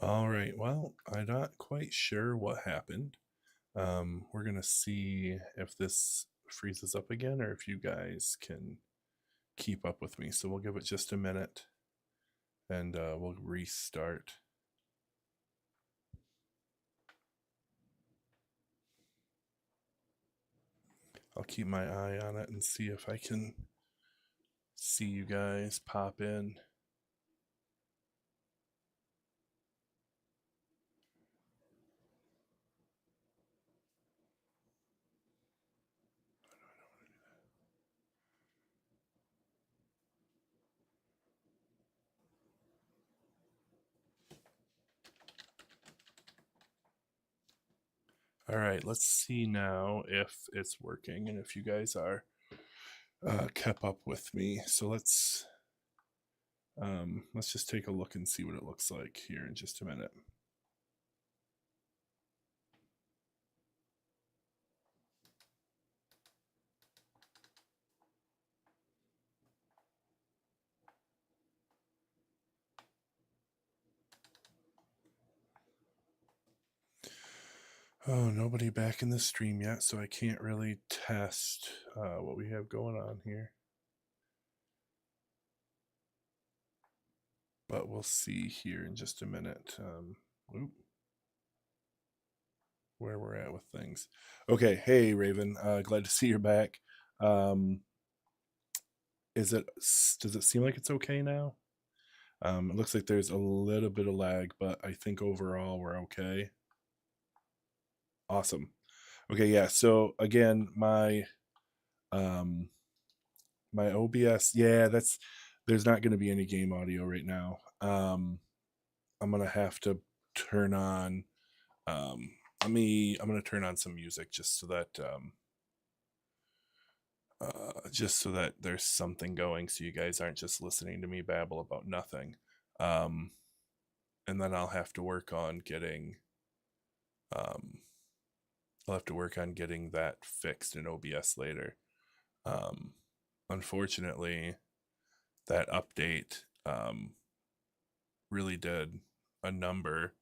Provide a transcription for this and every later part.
All right. Well, I'm not quite sure what happened. We're gonna see if this freezes up again or if you guys can keep up with me. So we'll give it just a minute and we'll restart. I'll keep my eye on it and see if I can see you guys pop in. All right, let's see now if it's working and if you guys are kept up with me. So let's just take a look and see what it looks like here in just a minute. Oh, nobody back in the stream yet, so I can't really test what we have going on here. But we'll see here in just a minute where we're at with things. Okay, hey Raven, glad to see you're back. Um, does it seem like it's okay now? It looks like there's a little bit of lag, but I think overall we're okay. Awesome. Okay, yeah. So again, um my OBS, yeah, there's not going to be any game audio right now. I'm gonna have to turn on. Um, I'm gonna turn on some music just so that there's something going, so you guys aren't just listening to me babble about nothing. Um, and then um, I'll have to work on getting that fixed in OBS later. Um, Unfortunately, that update really did a number.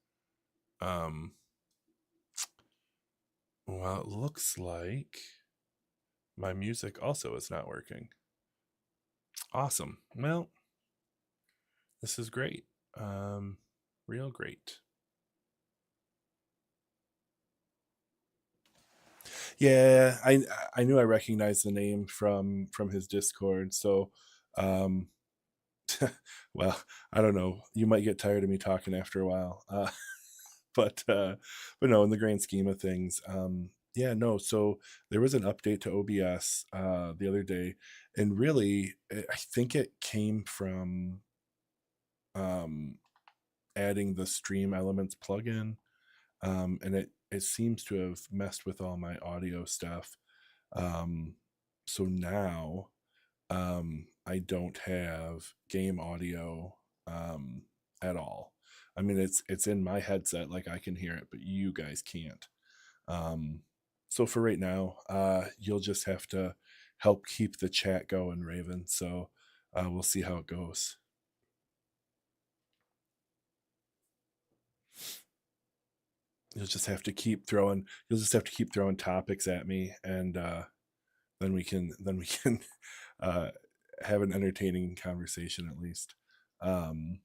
Um, well, it looks like my music also is not working. Awesome. Well, this is great. Real great. Yeah, I knew I recognized the name from his Discord. So, um, well, I don't know. You might get tired of me talking after a while. But but no, in the grand scheme of things, yeah, no. So there was an update to OBS the other day, and really, I think it came from um adding the Stream Elements plugin, and it seems to have messed with all my audio stuff. Um, so now I don't have game audio at all. I mean, it's in my headset, like I can hear it, but you guys can't. Um, so for right now, you'll just have to help keep the chat going, Raven. So we'll see how it goes. You'll just have to keep throwing. You'll just have to keep throwing topics at me, and then we can uh, have an entertaining conversation at least. Um,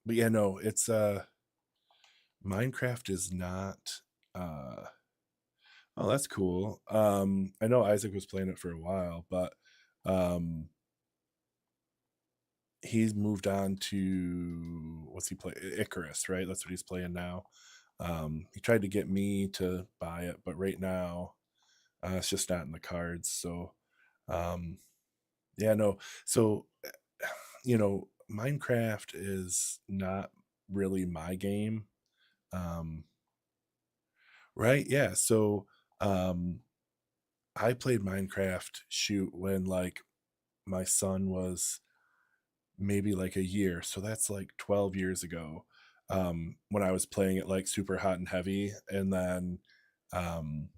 but yeah, no, it's Minecraft is not. Uh, oh, that's cool. I know Isaac was playing it for a while, but um, he's moved on to what's he play? Icarus, right? That's what he's playing now. He tried to get me to buy it, but right now it's just not in the cards. So um, yeah, no. So Minecraft is not really my game. Um, right? Yeah. So um, I played Minecraft shoot when like my son was maybe like a year. So that's like 12 years ago. When I was playing it like super hot and heavy, and then um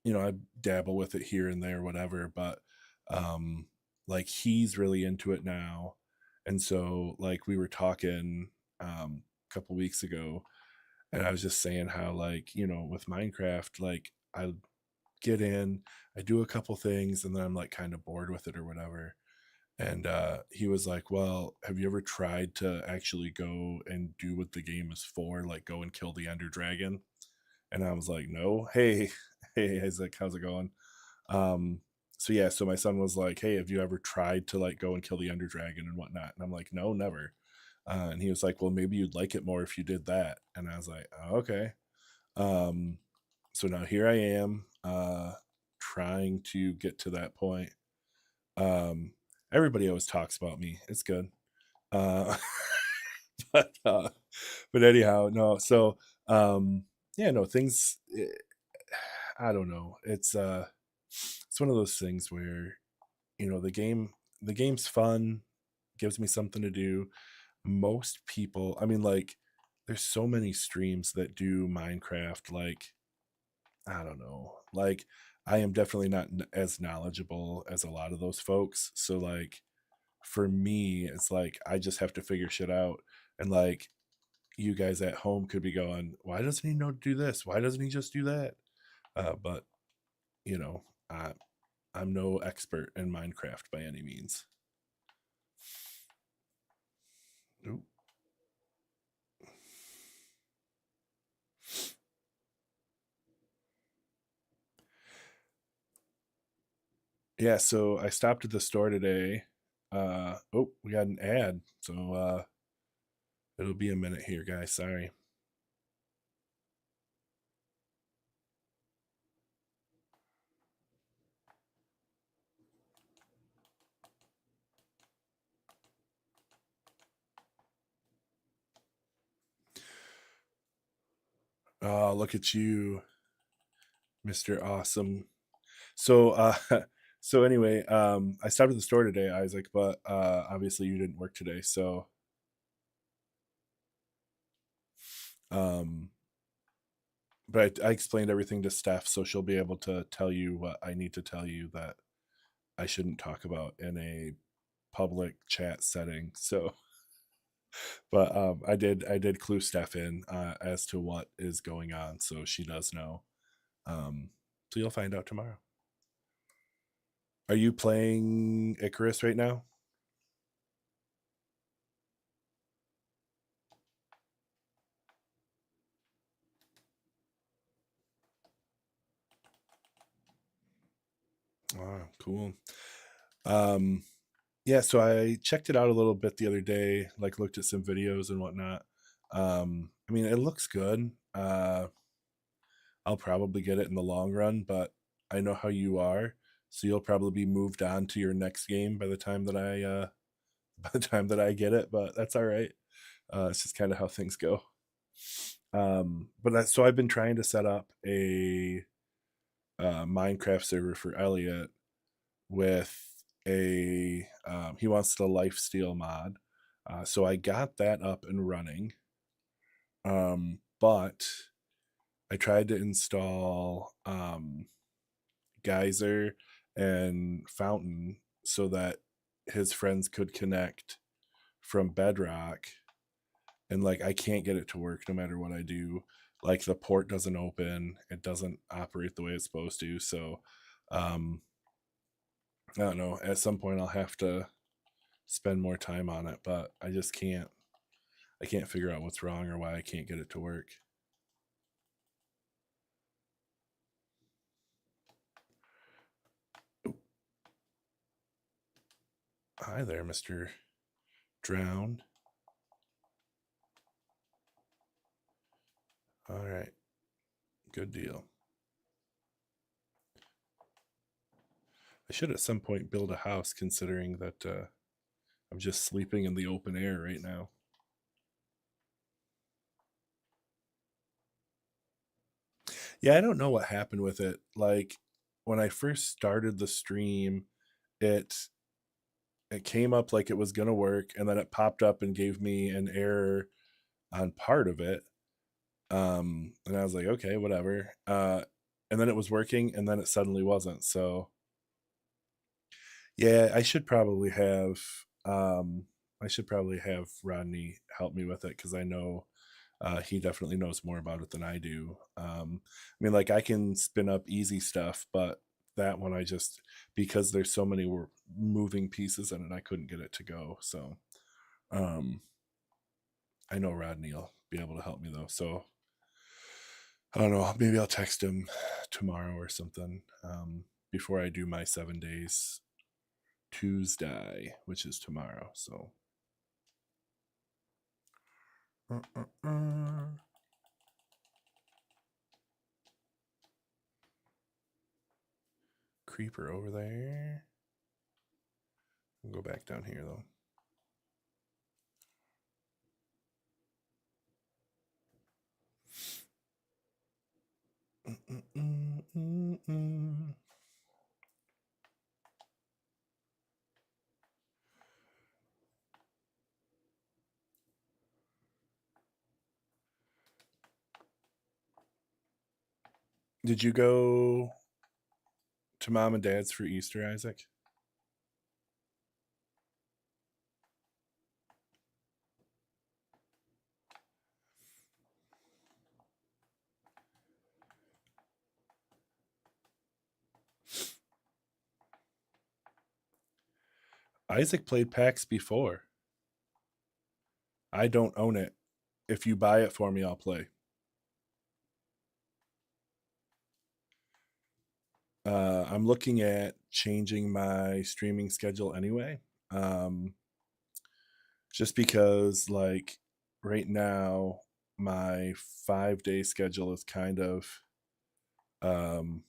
I dabble with it here and there, whatever, but um like he's really into it now. And so like we were talking a couple weeks ago, and I was just saying how, like, with Minecraft, like, I get in, I do a couple things, and then I'm like kind of bored with it or whatever. And he was like, "Well, have you ever tried to actually go and do what the game is for, like go and kill the Ender Dragon?" And I was like, "No." Hey, hey, Isaac, how's it going? Um, so yeah, so my son was like, "Hey, have you ever tried to like go and kill the Ender Dragon and whatnot?" And I'm like, "No, never." And he was like, "Well, maybe you'd like it more if you did that." And I was like, "Oh, okay." Um, so now here I am, trying to get to that point. Um, Everybody always talks about me. It's good. Uh, but but anyhow, no. So yeah, no things. I don't know. It's one of those things where the game's fun, gives me something to do. Most people, I mean, like, there's so many streams that do Minecraft. Like, I don't know. Like, I am definitely not as knowledgeable as a lot of those folks. So like for me, it's like I just have to figure shit out. And like you guys at home could be going, why doesn't he know to do this? Why doesn't he just do that? But you know, I, I'm no expert in Minecraft by any means. Ooh. Yeah, so I stopped at the store today. Oh, we got an ad, so it'll be a minute here, guys. Sorry. Oh, look at you, Mr. Awesome. So so anyway, I stopped at the store today, Isaac, but obviously you didn't work today, so um but I explained everything to Steph, so she'll be able to tell you what I need to tell you that I shouldn't talk about in a public chat setting. So, but I did clue Steph in as to what is going on, so she does know. So you'll find out tomorrow. Are you playing Icarus right now? Oh, cool. Um, yeah, so I checked it out a little bit the other day, like looked at some videos and whatnot. I mean, it looks good. I'll probably get it in the long run, but I know how you are, so you'll probably be moved on to your next game by the time that I by the time that I get it, but that's all right. It's just kind of how things go. But so I've been trying to set up a Minecraft server for Elliot with he wants the lifesteal mod. So I got that up and running. But I tried to install Geyser and Fountain so that his friends could connect from Bedrock, and like I can't get it to work no matter what I do. Like the port doesn't open, it doesn't operate the way it's supposed to. So um I don't know, at some point I'll have to spend more time on it, but I just can't figure out what's wrong or why I can't get it to work. Hi there, Mr. Drown. All right, good deal. I should at some point build a house, considering that I'm just sleeping in the open air right now. Yeah, I don't know what happened with it. Like when I first started the stream, it it came up like it was gonna work, and then it popped up and gave me an error on part of it. And I was like, okay, whatever. And then it was working, and then it suddenly wasn't. So yeah, I should probably have I should probably have Rodney help me with it because I know he definitely knows more about it than I do. I mean, like I can spin up easy stuff, but that one I just because there's so many moving pieces in it, I couldn't get it to go. So um, I know Rodney will be able to help me though. So I don't know. Maybe I'll text him tomorrow or something before I do my 7 days Tuesday, which is tomorrow. So. Creeper over there. I'll go back down here though. Did you go to mom and dad's for Easter, Isaac? Isaac played PAX before. I don't own it. If you buy it for me, I'll play. I'm looking at changing my streaming schedule anyway. Just because, like, right now, my 5 day schedule is um,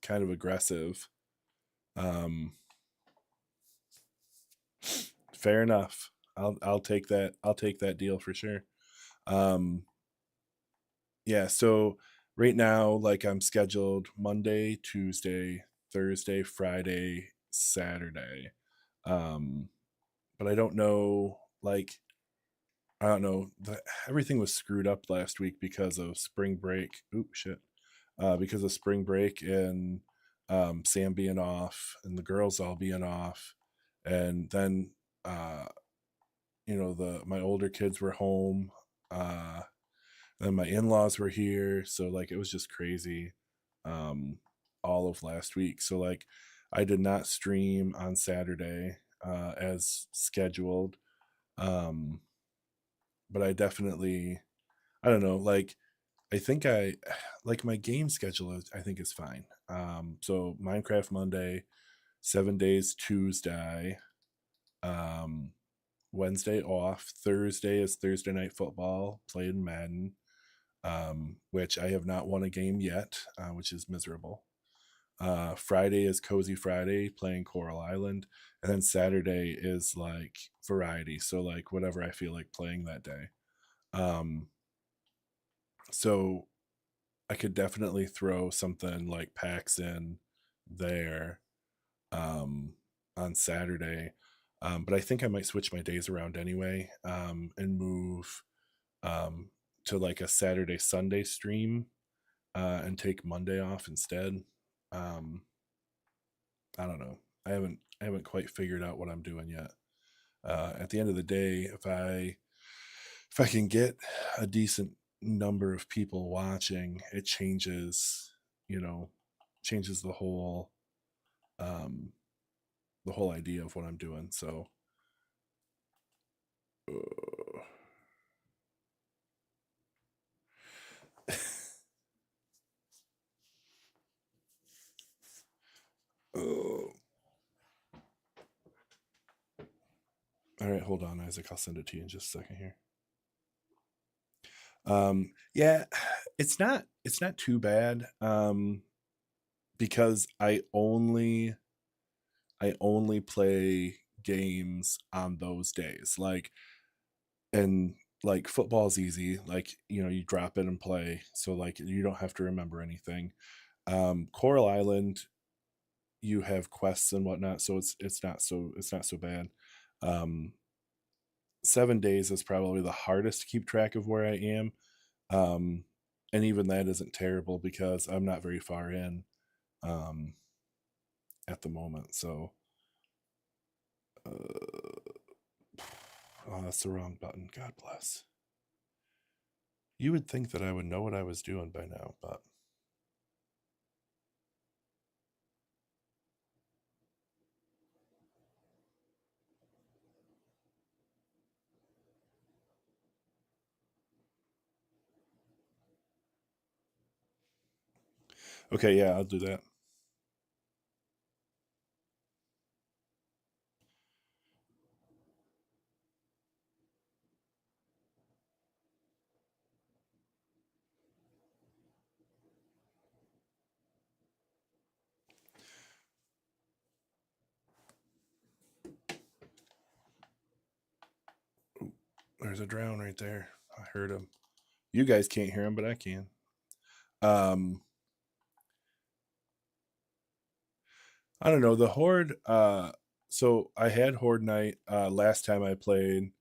kind of aggressive. Um, fair enough. I'll take that. I'll take that deal for sure. Um, yeah. So right now, like I'm scheduled Monday, Tuesday, Thursday, Friday, Saturday. Um, but I don't know. Like I don't know. Everything was screwed up last week because of spring break. Oop, shit. Because of spring break and Sam being off and the girls all being off, and then uh, my older kids were home. Uh, then my in-laws were here, so like it was just crazy um, all of last week. So like I did not stream on Saturday as scheduled, um, but I definitely I don't know like I think I like my game schedule I think is fine. So Minecraft Monday, 7 days Tuesday, um, Wednesday off. Thursday is Thursday night football, playing Madden, which I have not won a game yet, which is miserable. Friday is Cozy Friday, playing Coral Island, and then Saturday is like variety, so like whatever I feel like playing that day. Um, so I could definitely throw something like PAX in there um, on Saturday. But I think I might switch my days around anyway and move um, to like a Saturday Sunday stream and take Monday off instead. Um, I don't know. I haven't quite figured out what I'm doing yet. At the end of the day, if I can get a decent number of people watching, it changes, you know, changes um, the whole idea of what I'm doing. So, uh, all right, hold on, Isaac. I'll send it to you in just a second here. Yeah, it's not too bad. Because I only play games on those days. And like football's easy. Like, you drop it and play. So like you don't have to remember anything. Coral Island, you have quests and whatnot, so it's not so bad. Um 7 days is probably the hardest to keep track of where I am. Um and even that isn't terrible because I'm not very far in um at the moment. So uh Oh, that's the wrong button. God bless. You would think that I would know what I was doing by now, but okay, yeah, I'll do that. There's a drown right there. I heard him. You guys can't hear him, but I can. Um, I don't know. The Horde, so I had Horde Night last time I played,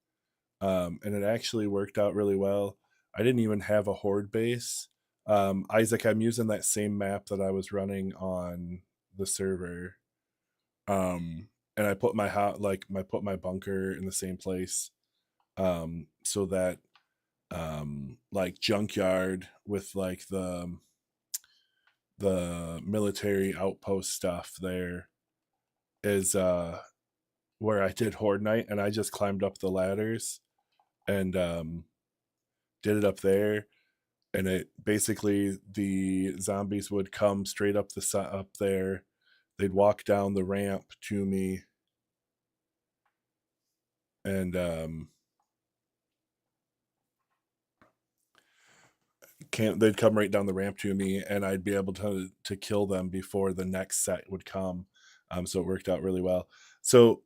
and it actually worked out really well. I didn't even have a Horde base. Isaac, I'm using that same map that I was running on the server. And I put my bunker in the same place, so that like junkyard with like the military outpost stuff there is where I did Horde Night, and I just climbed up the ladders and did it up there. And it basically, the zombies would come straight up up there. They'd walk down the ramp to me, and they'd come right down the ramp to me, and I'd be able to kill them before the next set would come. So it worked out really well. So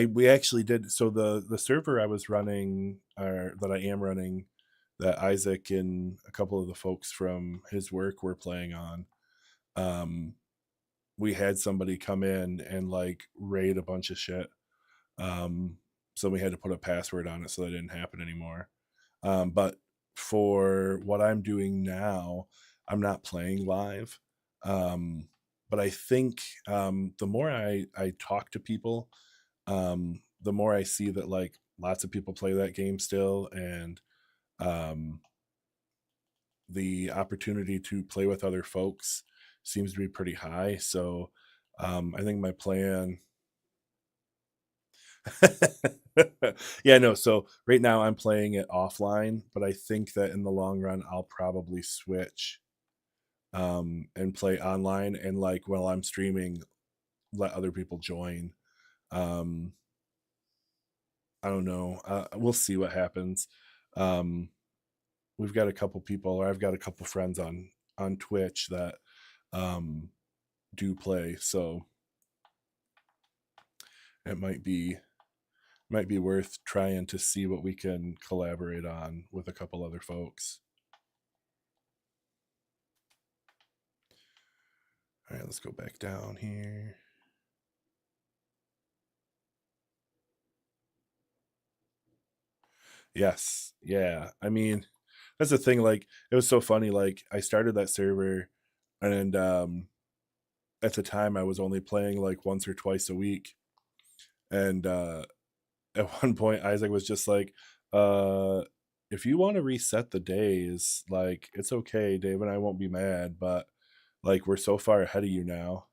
we actually did, so the server I was running, or that I am running, that Isaac and a couple of the folks from his work were playing on. We had somebody come in and like raid a bunch of shit. Um, so we had to put a password on it so that didn't happen anymore. But for what I'm doing now, I'm not playing live. Um, but I think the more I talk to people, the more I see that like lots of people play that game still, and um, the opportunity to play with other folks seems to be pretty high. So I think my plan. Yeah, no. So right now I'm playing it offline, but I think that in the long run I'll probably switch and play online, and like while I'm streaming, let other people join. Um, I don't know. We'll see what happens. Um, we've got a couple people, or I've got a couple friends on Twitch that um, do play, so it might be worth trying to see what we can collaborate on with a couple other folks. All right, let's go back down here. Yes, yeah. I mean, that's the thing. Like, it was so funny. Like, I started that server, and at the time, I was only playing like once or twice a week, and at one point, Isaac was just like, uh, "If you want to reset the days, like, it's okay. Dave and I won't be mad, but like, we're so far ahead of you now."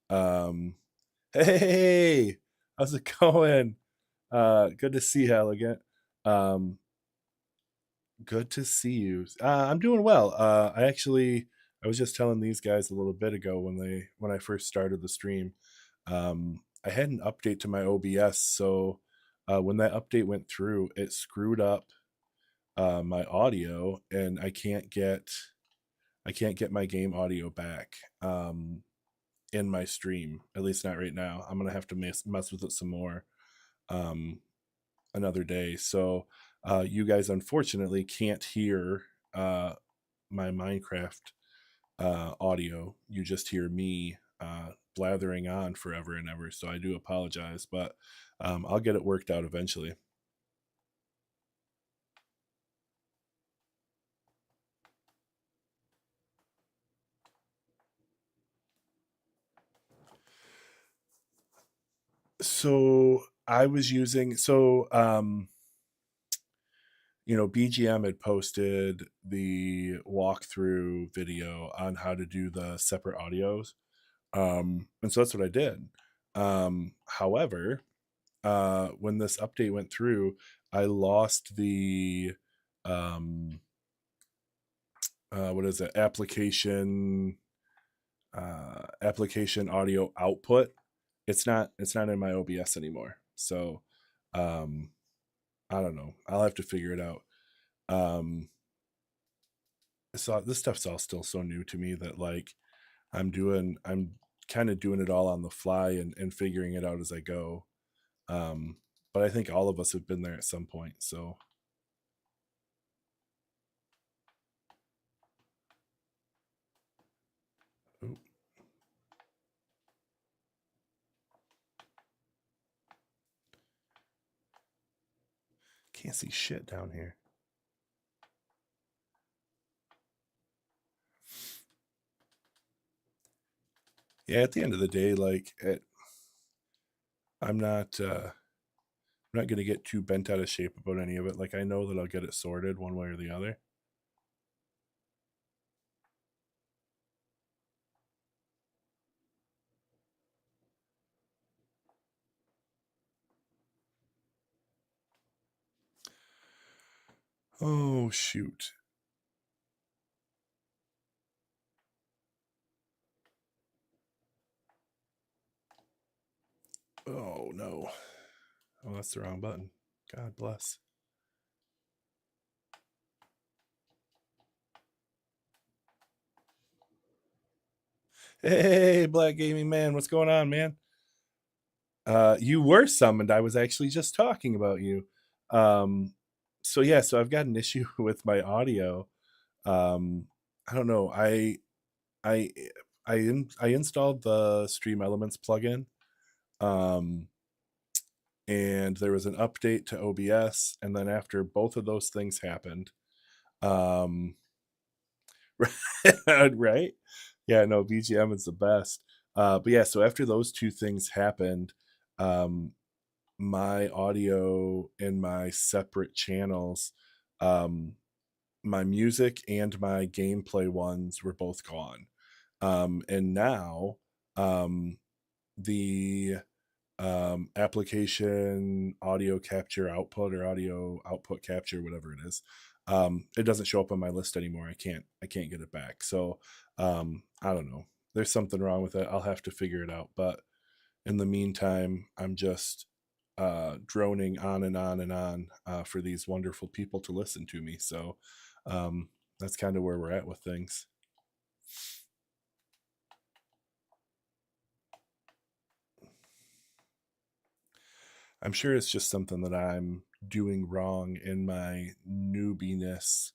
Um, hey, how's it going? Good to see you, Elegant. Um, Good to see you. I'm doing well. I was just telling these guys a little bit ago when I first started the stream. I had an update to my OBS, so when that update went through, it screwed up my audio, and I can't get my game audio back in my stream. At least not right now. I'm gonna have to mess with it some more um, another day. So you guys unfortunately can't hear my Minecraft audio. You just hear me blathering on forever and ever. So I do apologize, but I'll get it worked out eventually. So I was using BGM had posted the walkthrough video on how to do the separate audios. And so that's what I did. However, when this update went through, I lost the um what is it? Application audio output. It's not in my OBS anymore. So um I don't know. I'll have to figure it out. Um so this stuff's all still so new to me that like I'm kind of doing it all on the fly and figuring it out as I go. Um but I think all of us have been there at some point. So ooh, can't see shit down here. Yeah, at the end of the day, I'm not I'm not gonna get too bent out of shape about any of it. Like I know that I'll get it sorted one way or the other. Oh shoot. Oh no. Oh, that's the wrong button. God bless. Hey, Black Gaming Man, what's going on, man? You were summoned. I was actually just talking about you. Um, so yeah, so I've got an issue with my audio. Um, I don't know. I I installed the Stream Elements plugin. Um, and there was an update to OBS, and then after both of those things happened, um, right? Yeah, no, BGM is the best. But yeah, so after those two things happened, um, my audio in my separate channels, um, my music and my gameplay ones were both gone. And now um, the application audio capture output or audio output capture, whatever it is, it doesn't show up on my list anymore. I can't get it back. So I don't know. There's something wrong with it. I'll have to figure it out. But in the meantime, I'm just droning on and on and on for these wonderful people to listen to me. So um, that's kind of where we're at with things. I'm sure it's just something that I'm doing wrong in my newbiness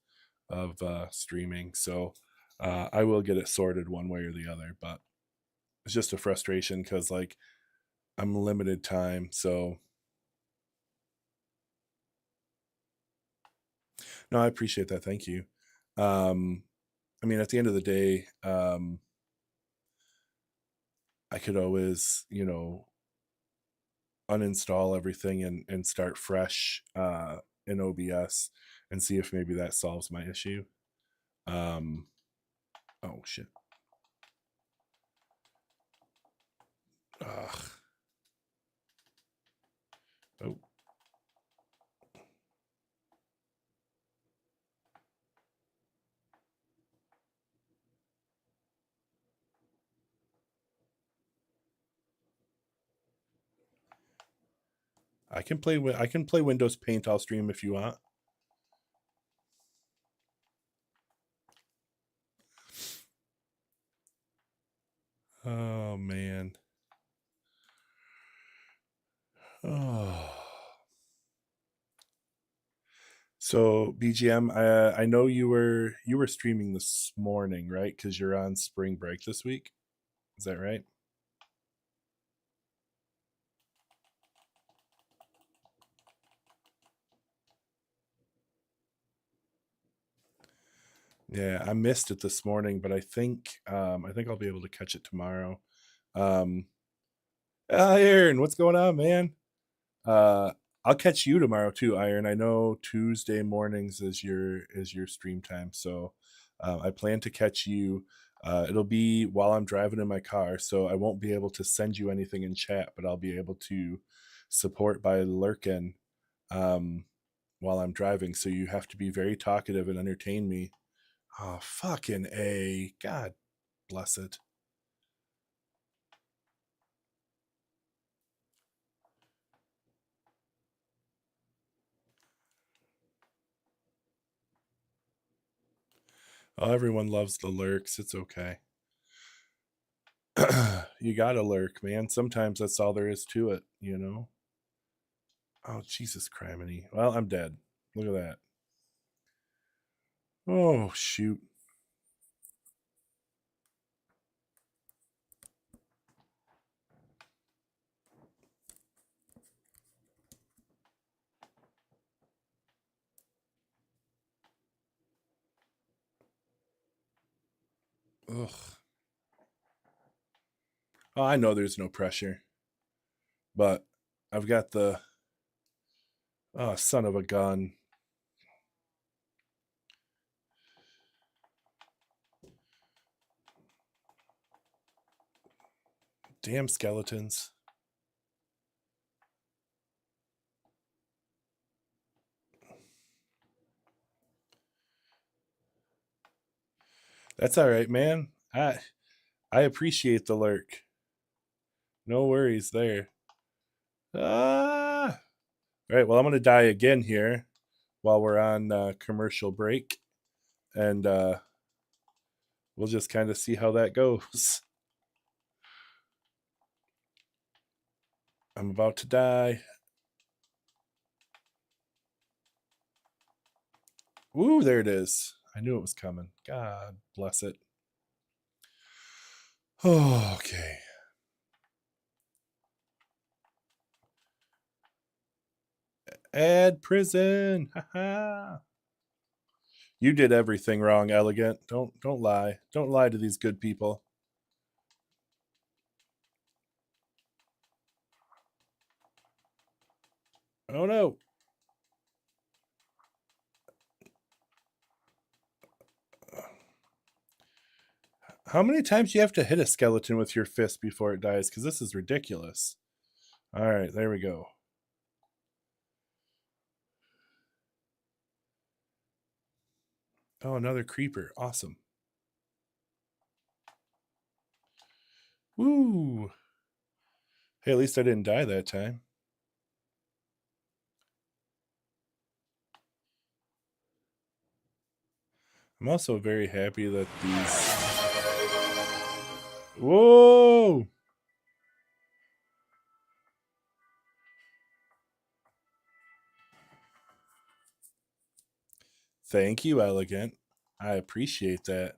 of streaming. So I will get it sorted one way or the other, but it's just a frustration because like I'm limited time. So no, I appreciate that. Thank you. Um, I mean, at the end of the day, I could always, uninstall everything and start fresh in OBS and see if maybe that solves my issue. Um, oh shit. Ugh. Oh, I can play Windows Paint. I'll stream if you want. Oh man. Oh. So BGM, I know you were streaming this morning, right? Because you're on spring break this week. Is that right? Yeah, I missed it this morning, but I think I'll be able to catch it tomorrow. Um, Iron, what's going on, man? Uh, I'll catch you tomorrow too, Iron. I know Tuesday mornings is your stream time, so I plan to catch you. It'll be while I'm driving in my car, so I won't be able to send you anything in chat, but I'll be able to support by lurking um, while I'm driving. So you have to be very talkative and entertain me. Oh, fucking A. God bless it. Oh, everyone loves the lurks. It's okay. You gotta lurk, man. Sometimes that's all there is to it, you know? Oh, Jesus criminy. Well, I'm dead. Look at that. Oh, shoot. Ugh. Oh, I know there's no pressure, but I've got the. Oh, son of a gun. Damn skeletons. That's all right, man. I appreciate the lurk. No worries there. Ah. All right, well, I'm going to die again here while we're on commercial break. And we'll just kind of see how that goes. I'm about to die. Ooh, there it is. I knew it was coming. God bless it. Oh, okay. Add prison. Haha. You did everything wrong, Elegant. Don't lie. Don't lie to these good people. Oh no. How many times do you have to hit a skeleton with your fist before it dies? Because this is ridiculous. All right, there we go. Oh, another creeper. Awesome. Woo. Hey, at least I didn't die that time. I'm also very happy that these. Whoa! Thank you, Elegant. I appreciate that.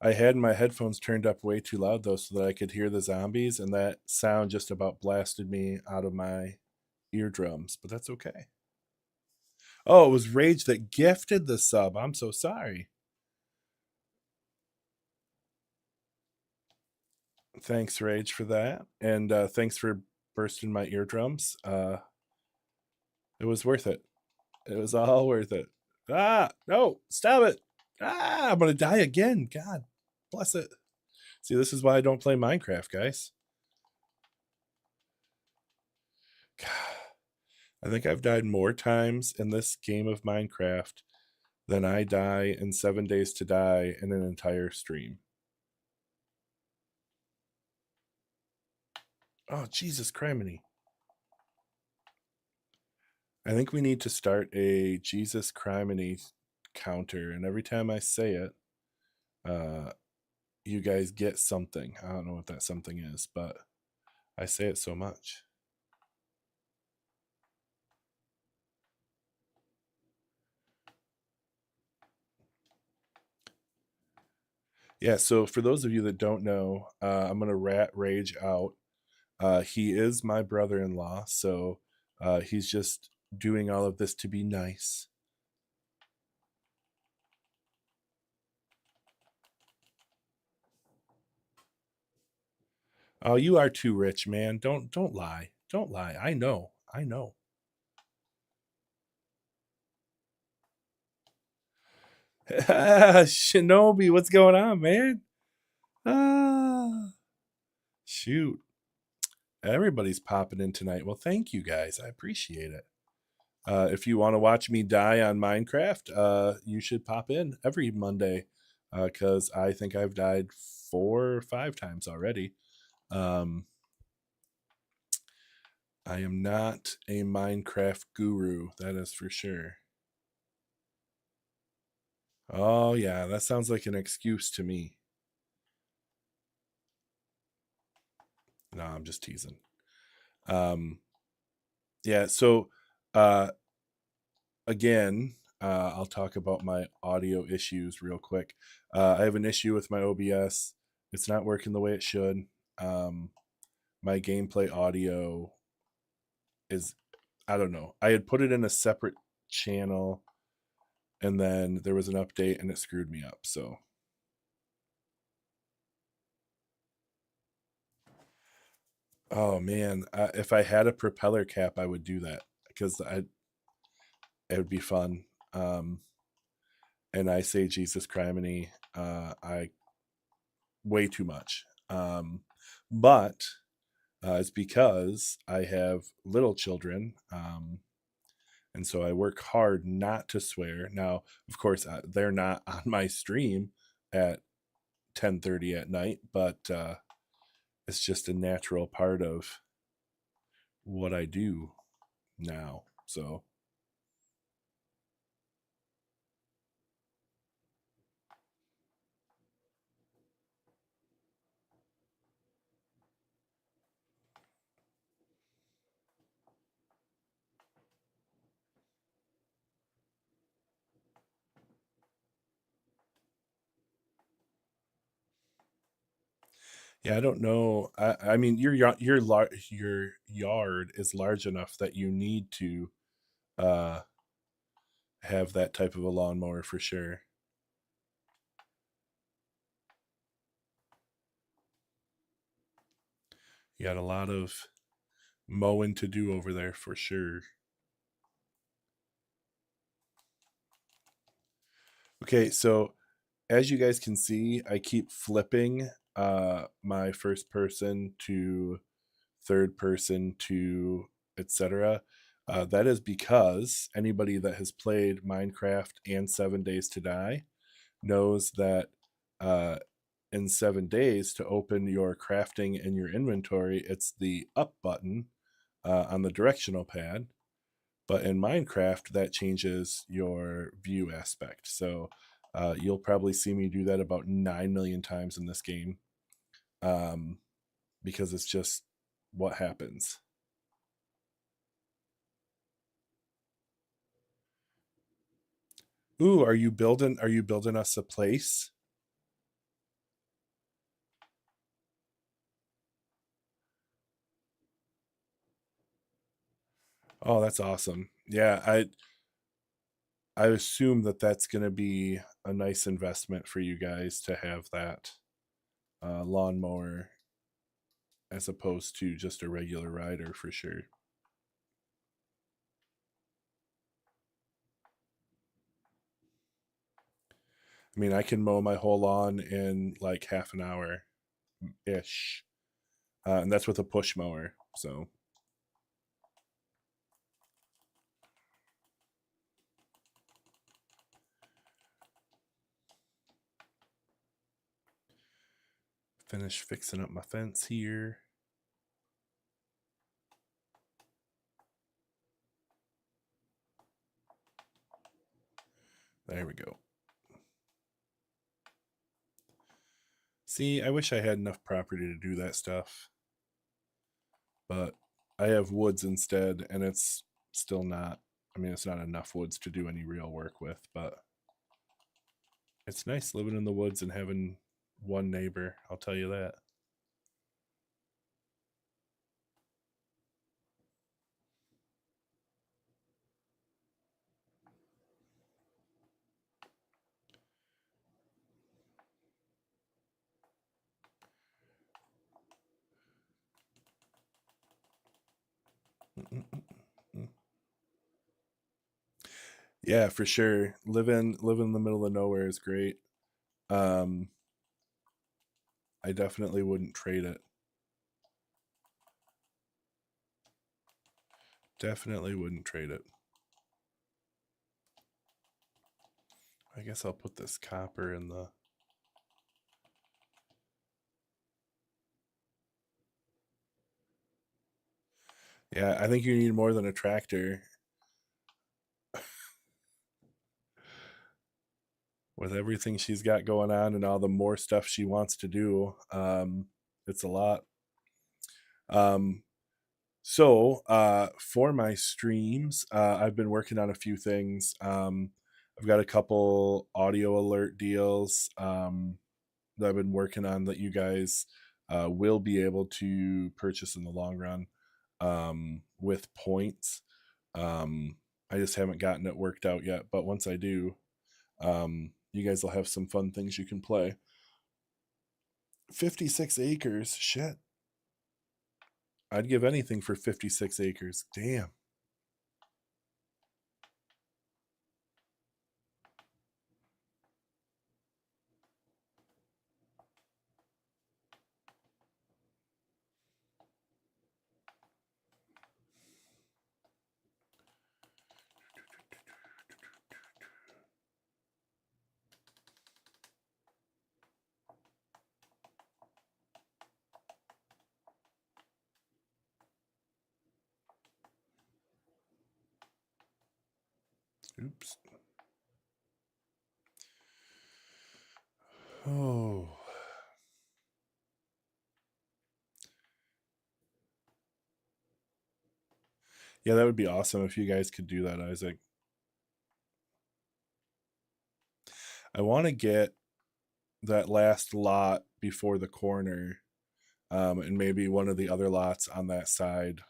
I had my headphones turned up way too loud though, so that I could hear the zombies, and that sound just about blasted me out of my eardrums, but that's okay. Oh, it was Rage that gifted the sub. I'm so sorry. Thanks, Rage, for that. And thanks for bursting my eardrums. It was worth it. It was all worth it. Ah, no, stop it. Ah, I'm going to die again. God bless it. See, this is why I don't play Minecraft, guys. God. I think I've died more times in this game of Minecraft than I die in 7 Days to Die in an entire stream. Oh, Jesus criminy. I think we need to start a Jesus criminy counter, and every time I say it, you guys get something. I don't know what that something is, but I say it so much. Yeah, so for those of you that don't know, I'm going to rat Rage out. He is my brother-in-law, so he's just doing all of this to be nice. Oh, you are too rich, man. Don't lie. Don't lie. I know. I know. Shinobi, what's going on, man? Ah, shoot. Everybody's popping in tonight. Well, thank you guys. I appreciate it. If you want to watch me die on Minecraft, you should pop in every Monday because I think I've died 4 or 5 times already. Um, I am not a Minecraft guru, that is for sure. Oh, yeah, that sounds like an excuse to me. No, I'm just teasing. Um, yeah, so uh, again, I'll talk about my audio issues real quick. I have an issue with my OBS. It's not working the way it should. Um, my gameplay audio is, I don't know. I had put it in a separate channel and then there was an update and it screwed me up. So, oh man, if I had a propeller cap, I would do that because it would be fun. And I say Jesus criminy, I way too much. But it's because I have little children, and so I work hard not to swear. Now, of course, they're not on my stream at 10:30 at night, but it's just a natural part of what I do now. So yeah, I don't know. I mean, your yard is large enough that you need to uh, have that type of a lawnmower for sure. You got a lot of mowing to do over there for sure. Okay, so as you guys can see, I keep flipping my first person to third person to etc. That is because anybody that has played Minecraft and 7 Days to Die knows that uh, in 7 days to open your crafting and your inventory, it's the up button on the directional pad. But in Minecraft, that changes your view aspect. So you'll probably see me do that about 9 million times in this game um, because it's just what happens. Ooh, are you building us a place? Oh, that's awesome. Yeah, I assume that that's going to be a nice investment for you guys to have that lawnmower as opposed to just a regular rider for sure. I mean, I can mow my whole lawn in like half an hour ish, and that's with a push mower. So finish fixing up my fence here. There we go. See, I wish I had enough property to do that stuff, but I have woods instead, and it's still not. I mean, it's not enough woods to do any real work with, but it's nice living in the woods and having one neighbor. I'll tell you that. Yeah, for sure. Living in the middle of nowhere is great. Um, I definitely wouldn't trade it. Definitely wouldn't trade it. I guess I'll put this copper in the. Yeah, I think you need more than a tractor. With everything she's got going on and all the more stuff she wants to do, it's a lot. Um, for my streams, I've been working on a few things. I've got a couple audio alert deals that I've been working on that you guys will be able to purchase in the long run with points. I just haven't gotten it worked out yet, but once I do, you guys will have some fun things you can play. 56 acres, shit. I'd give anything for 56 acres. Damn. Oops. Oh. Yeah, that would be awesome if you guys could do that, Isaac. I want to get that last lot before the corner, and maybe one of the other lots on that side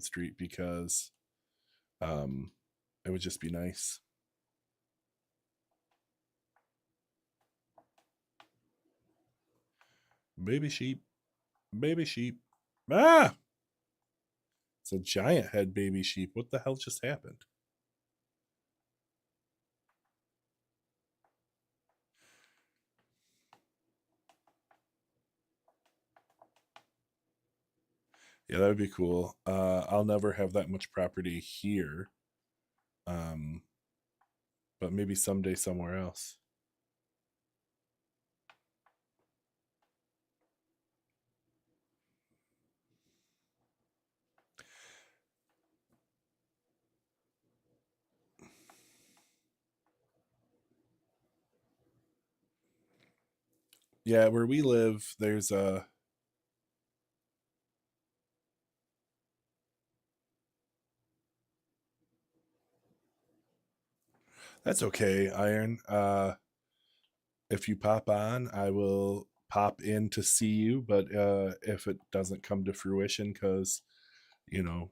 street, because um, it would just be nice. Baby sheep, baby sheep. Ah! It's a giant head baby sheep. What the hell just happened? Yeah, that would be cool. I'll never have that much property here, um, but maybe someday somewhere else. Yeah, where we live, there's a. That's okay, Iron. If you pop on, I will pop in to see you. But if it doesn't come to fruition because, you know,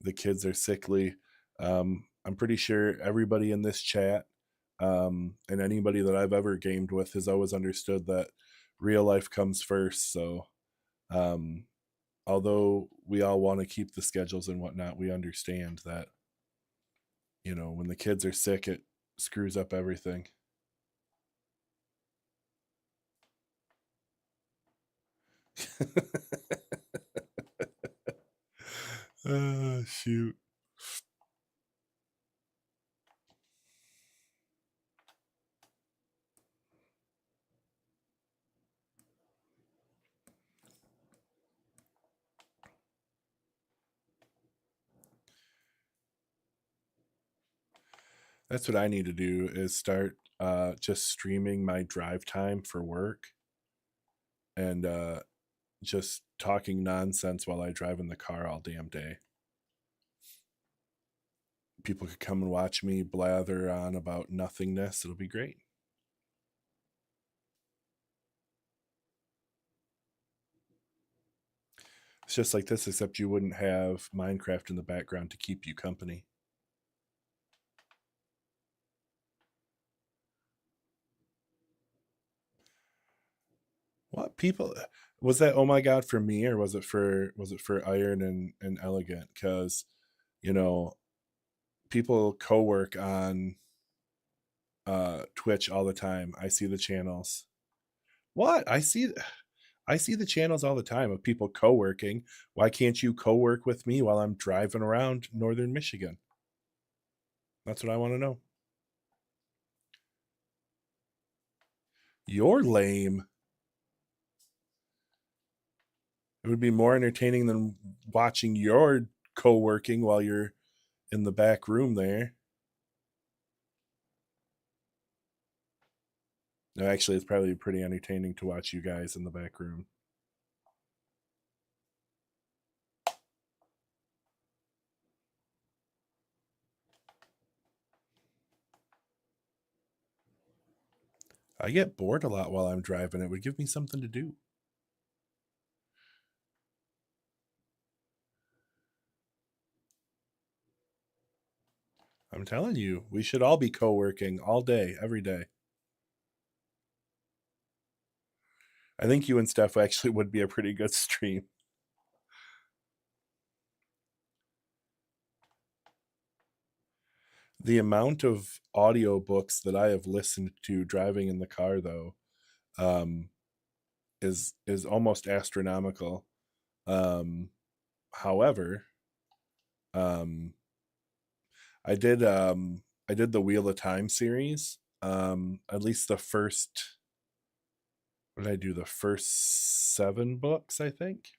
the kids are sickly, I'm pretty sure everybody in this chat, and anybody that I've ever gamed with, has always understood that real life comes first. So, um, although we all want to keep the schedules and whatnot, we understand that, when the kids are sick, it screws up everything. Shoot. That's what I need to do, is start just streaming my drive time for work, and just talking nonsense while I drive in the car all damn day. People could come and watch me blather on about nothingness. It'll be great. It's just like this, except you wouldn't have Minecraft in the background to keep you company. What people was that? Oh my god, for me, or was it for Iron and Elegant? Because, you know, people co-work on Twitch all the time. I see the channels. What? I see the channels all the time of people co-working. Why can't you co-work with me while I'm driving around northern Michigan? That's what I want to know. You're lame. It would be more entertaining than watching your co-working while you're in the back room there. No, actually, it's probably pretty entertaining to watch you guys in the back room. I get bored a lot while I'm driving. It would give me something to do. I'm telling you, we should all be co-working all day, every day. I think you and Steph actually would be a pretty good stream. The amount of audiobooks that I have listened to driving in the car, though, um, is almost astronomical. However, um, I did the Wheel of Time series. At least the first, what did I do? The first 7 books, I think.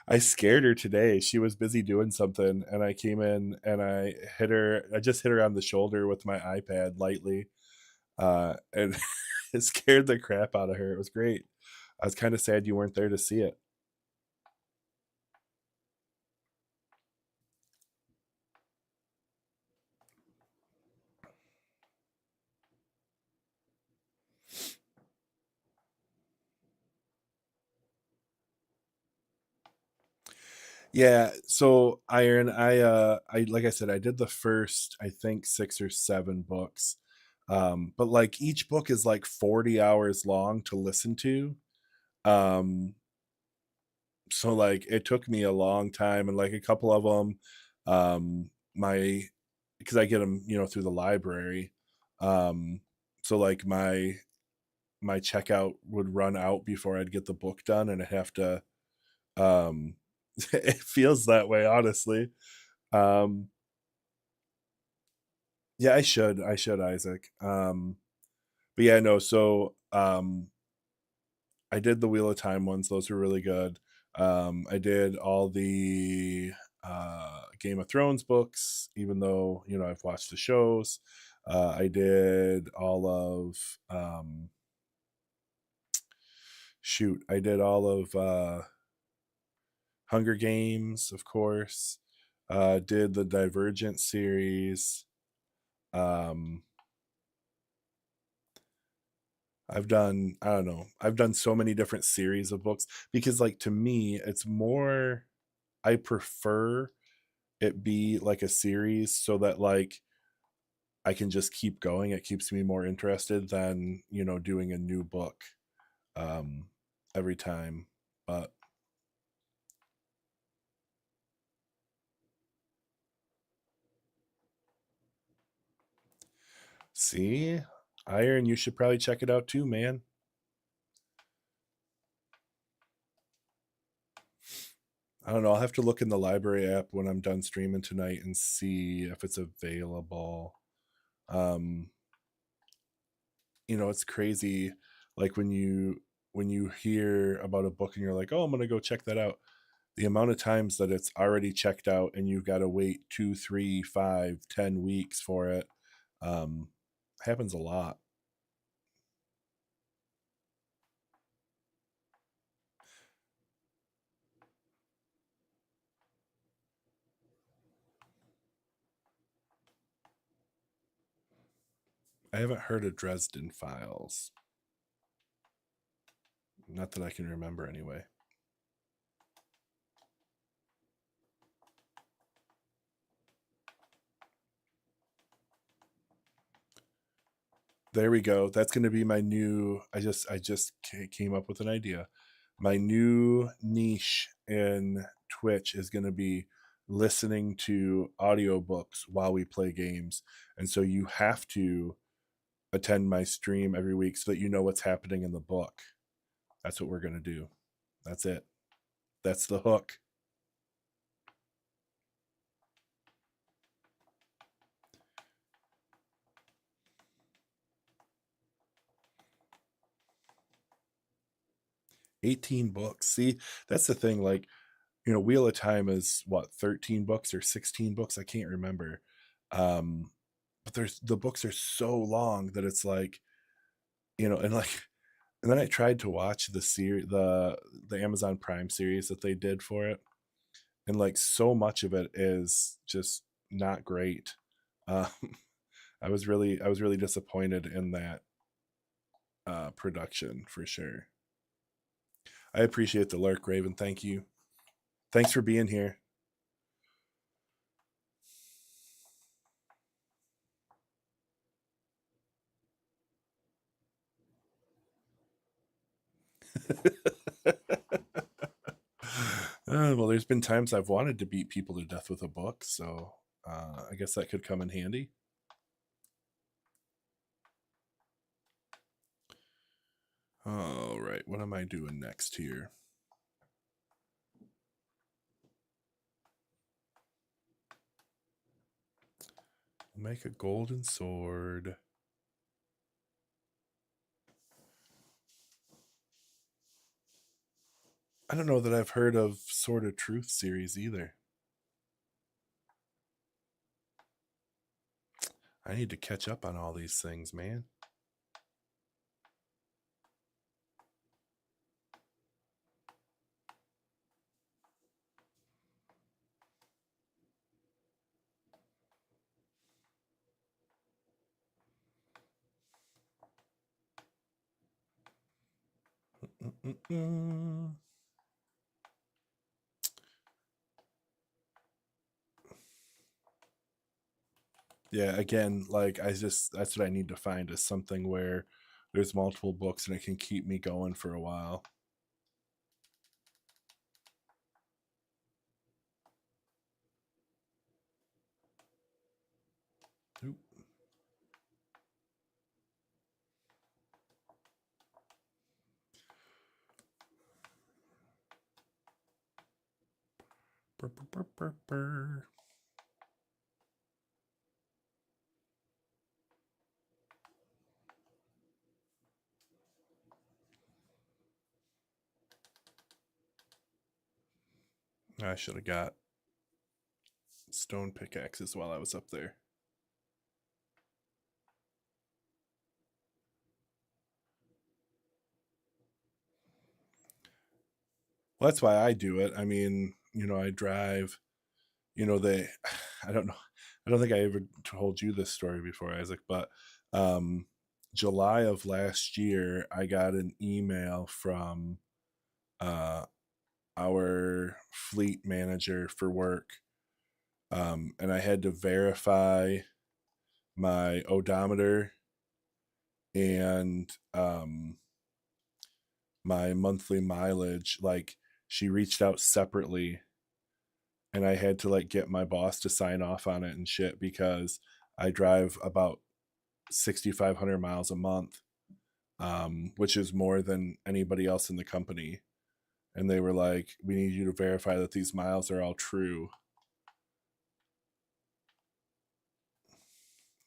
I scared her today. She was busy doing something, and I came in and I hit her. I just hit her on the shoulder with my iPad lightly, and it scared the crap out of her. It was great. I was kind of sad you weren't there to see it. Yeah, so Iron, I like I said, I did the first, I think 6 or 7 books. But like each book is like 40 hours long to listen to. Um, so like it took me a long time, and like a couple of them, my because I get them, through the library. Um, so like my checkout would run out before I'd get the book done, and I'd have to um it feels that way, honestly. Um, yeah, I should, Isaac. But yeah, no, so I did the Wheel of Time ones, those were really good. I did all the Game of Thrones books, even though, I've watched the shows. I did all of I did all of Hunger Games, of course. Did the Divergent series. Um, I've done, I don't know, I've done so many different series of books because, like, to me, it's more, I prefer it be like a series so that, like, I can just keep going. It keeps me more interested than, doing a new book um, every time. But see, Iron, you should probably check it out too, man. I don't know. I'll have to look in the library app when I'm done streaming tonight and see if it's available. Um, it's crazy. Like when you hear about a book and you're like, oh, I'm gonna go check that out. The amount of times that it's already checked out and you've got to wait 2, 3, 5, 10 weeks for it, um, happens a lot. I haven't heard of Dresden Files. Not that I can remember, anyway. There we go. That's going to be my new. I just came up with an idea. my new niche in Twitch is going to be listening to audiobooks while we play games. And so you have to attend my stream every week so that you know what's happening in the book. That's what we're going to do. That's it. That's the hook. $18. See, that's the thing. Like, you know, Wheel of Time is what, 13 books or 16 books? I can't remember. But the books are so long that it's like, you know, and like, and then I tried to watch the series, the Amazon Prime series that they did for it, and like so much of it is just not great. Um, I was really disappointed in that production for sure. I appreciate the lurk, Raven. Thank you. Thanks for being here. Well, there's been times I've wanted to beat people to death with a book, so I guess that could come in handy. All right, what am I doing next here? Make a golden sword. I don't know that I've heard of Sword of Truth series either. I need to catch up on all these things, man. Yeah, again, like that's what I need to find is something where there's multiple books and it can keep me going for a while. Oop. Burr, burr, burr, burr. I should have got stone pickaxes while I was up there. Well, that's why I do it. I mean, you know, I drive, you know, I don't know. I don't think I ever told you this story before, Isaac, but um, July of last year, I got an email from uh, our fleet manager for work. And I had to verify my odometer and my monthly mileage. Like, she reached out separately, and I had to like get my boss to sign off on it and shit because I drive about 6,500 miles a month, which is more than anybody else in the company. And they were like, we need you to verify that these miles are all true.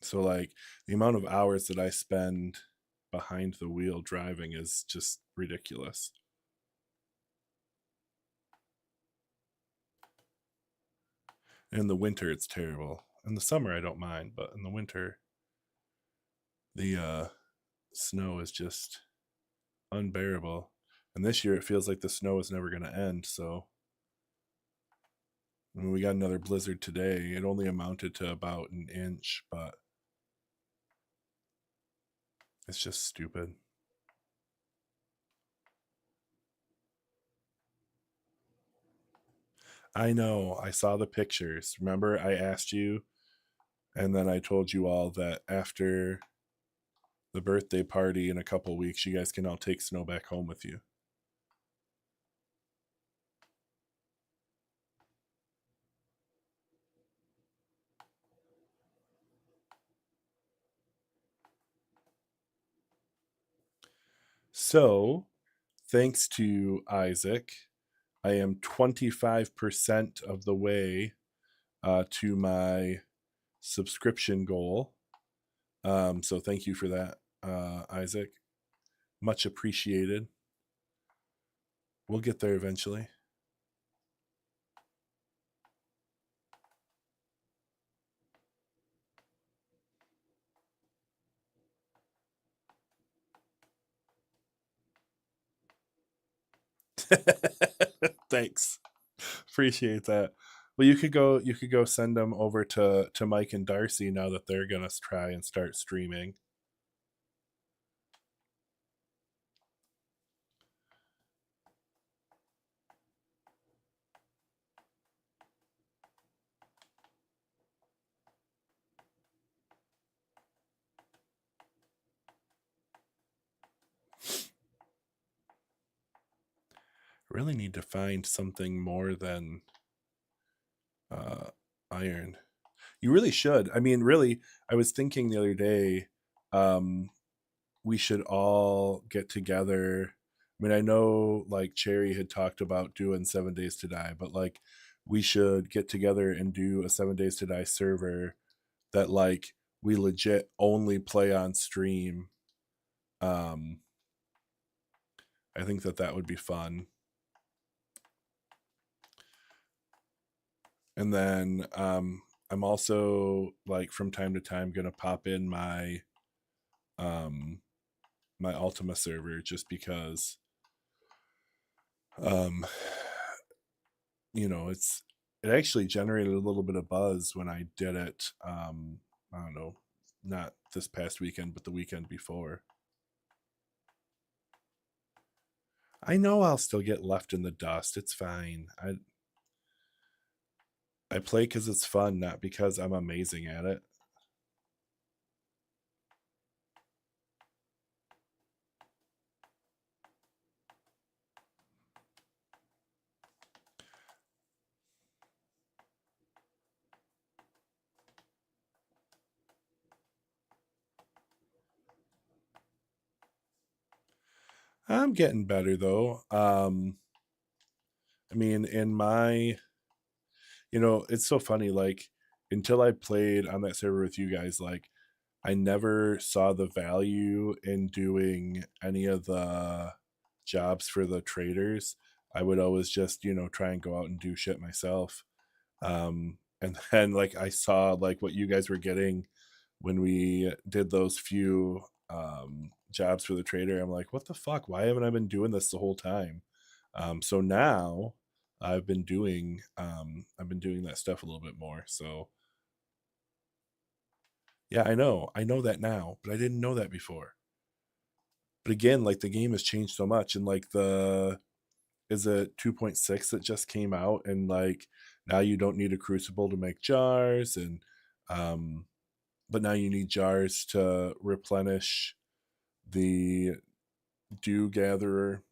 So, like, the amount of hours that I spend behind the wheel driving is just ridiculous. In the winter, it's terrible. In the summer, I don't mind, but in the winter, the snow is just unbearable. And this year, it feels like the snow is never going to end. So, I mean, we got another blizzard today. It only amounted to about an inch, but it's just stupid. I know. I saw the pictures. Remember, I asked you, and then I told you all that after the birthday party in a couple weeks, you guys can all take snow back home with you. So, thanks to Isaac, I am 25% of the way to my subscription goal. So, thank you for that, Isaac. Much appreciated. We'll get there eventually. Thanks. Appreciate that. Well, you could go send them over to Mike and Darcy now that they're gonna try and start streaming. Really need to find something more than iron. You really should. I mean, really, I was thinking the other day, um, we should all get together. I mean, I know like Cherry had talked about doing 7 Days to Die, but like we should get together and do a 7 Days to Die server that like we legit only play on stream. Um, I think that that would be fun. And then I'm also like from time to time gonna pop in um my Ultima server just because um it actually generated a little bit of buzz when I did it. I don't know, not this past weekend, but the weekend before. I know I'll still get left in the dust. It's fine. I play because it's fun, not because I'm amazing at it. I'm getting better though. I mean, it's so funny. Like until I played on that server with you guys, like I never saw the value in doing any of the jobs for the traders. I would always just, try and go out and do shit myself. And then like I saw like what you guys were getting when we did those few jobs for the trader. I'm like, what the fuck? Why haven't I been doing this the whole time? So now I've been doing that stuff a little bit more. So yeah, I know that now, but I didn't know that before. But again, like the game has changed so much, and like the is it 2.6 that just came out, and like now you don't need a crucible to make jars, and um, but now you need jars to replenish the dew gatherer.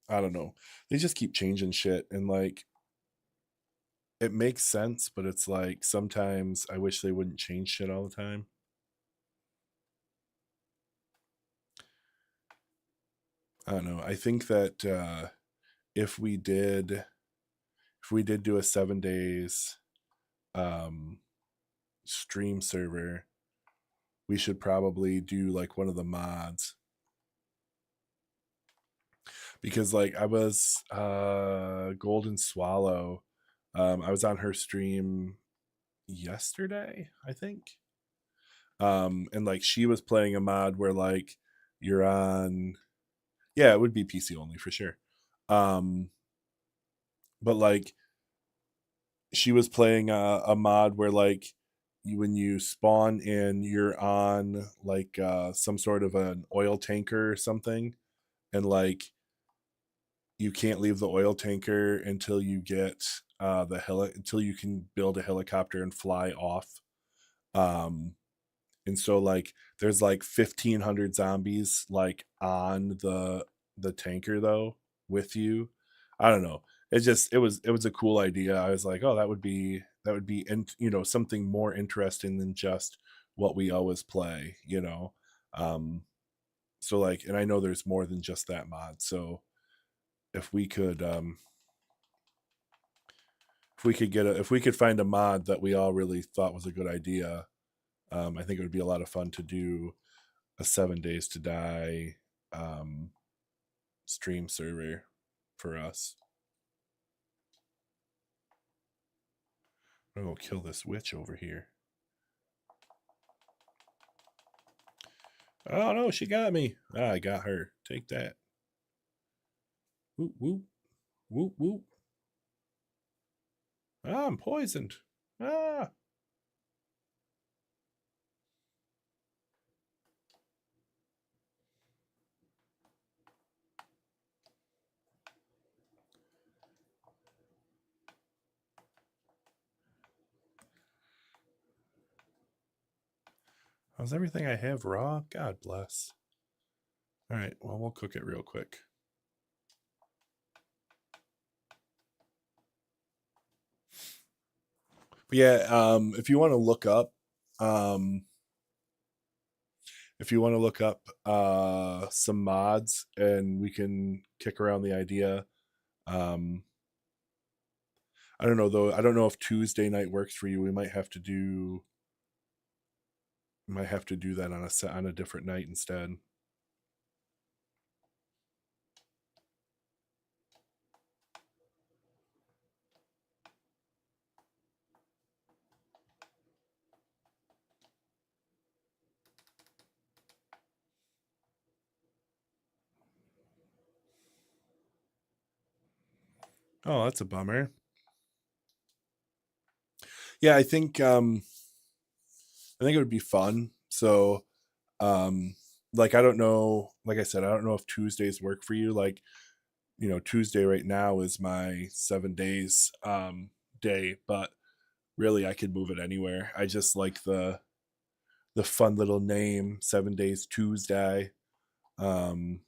I don't know. They just keep changing shit, and like it makes sense, but it's like sometimes I wish they wouldn't change shit all the time. I don't know. I think that if we did if we did do a 7 days um stream server, we should probably do like one of the mods, because like I was Golden Swallow, I was on her stream yesterday, I think. And like she was playing a mod where like you're on, yeah, it would be PC only for sure. um but like she was playing a mod where like when you spawn in, you're on like some sort of an oil tanker or something, and like you can't leave the oil tanker until you get until you can build a helicopter and fly off. um and so like there's like 1,500 zombies like on the tanker though with you. I don't know, it was a cool idea. I was like, oh, that would be something more interesting than just what we always play. um So like, and I know there's more than just that mod. So if we could if we could find a mod that we all really thought was a good idea, I think it would be a lot of fun to do a 7 Days to Die stream server for us. I'm gonna go kill this witch over here. Oh no, she got me. Ah, I got her. Take that. Whoop whoop. Whoop whoop. Ah, I'm poisoned. Ah. How's everything I have raw? God bless. All right, well, we'll cook it real quick. But yeah, um, if you want to look up some mods, and we can kick around the idea. I don't know though. I don't know if Tuesday night works for you. We might have to do that on a different night instead. Oh, that's a bummer. Yeah, I think it would be fun. So like I don't know, like I said, I don't know if Tuesdays work for you. Like, Tuesday right now is my 7 days day, but really I could move it anywhere. I just like the fun little name, 7 Days Tuesday. But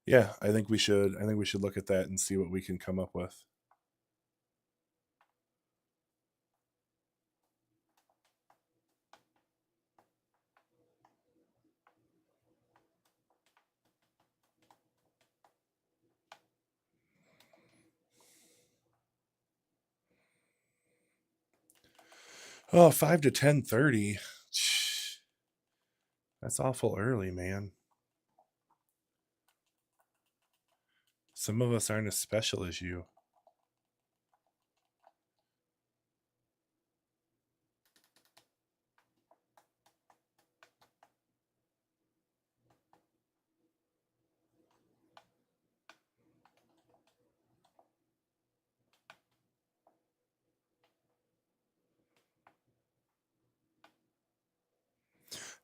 yeah, I think we should look at that and see what we can come up with. Oh, 5 to 10:30. That's awful early, man. Some of us aren't as special as you.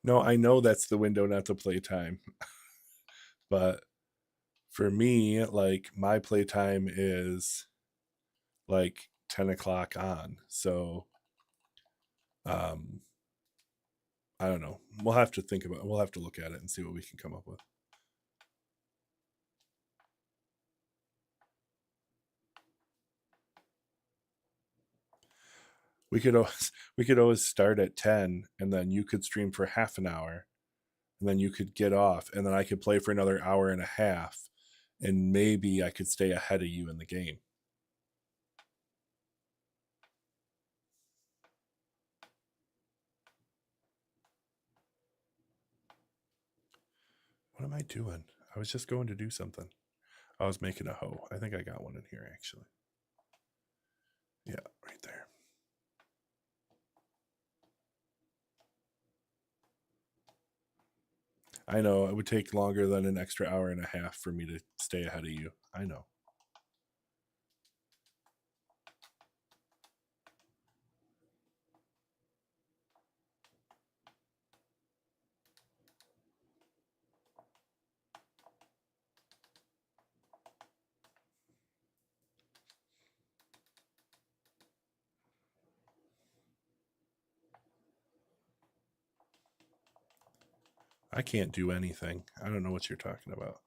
No, I know that's the window not to play time. But for me, like my playtime is like 10 o'clock on. So um I don't know. We'll have to look at it and see what we can come up with. We could always start at 10, and then you could stream for half an hour, and then you could get off, and then I could play for another hour and a half, and maybe I could stay ahead of you in the game. What am I doing? I was just going to do something. I was making a hoe. I think I got one in here actually. Yeah, right there. I know it would take longer than an extra hour and a half for me to stay ahead of you. I know. I can't do anything. I don't know what you're talking about.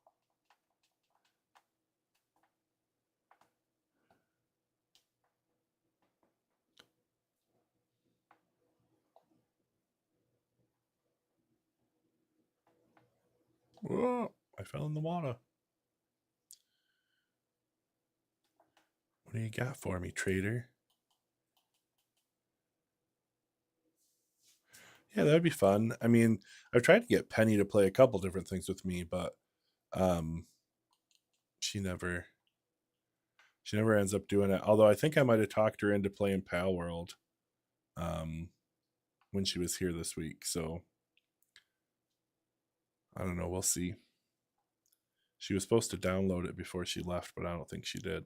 Oh, I fell in the water. What do you got for me, trader? Yeah, that would be fun. I mean, I've tried to get Penny to play a couple different things with me, but um, she never ends up doing it. Although I think I might have talked her into playing Pal World um, when she was here this week. So I don't know. We'll see. She was supposed to download it before she left, but I don't think she did.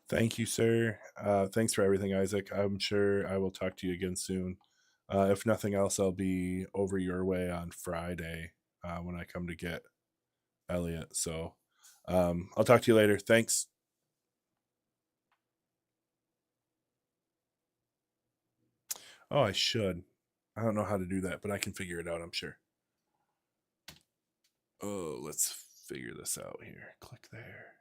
Thank you, sir. Thanks for everything, Isaac. I'm sure I will talk to you again soon. If nothing else, I'll be over your way on Friday when I come to get Elliot. So I'll talk to you later. Thanks. Oh, I should. I don't know how to do that, but I can figure it out, I'm sure. Oh, let's figure this out here. Click there.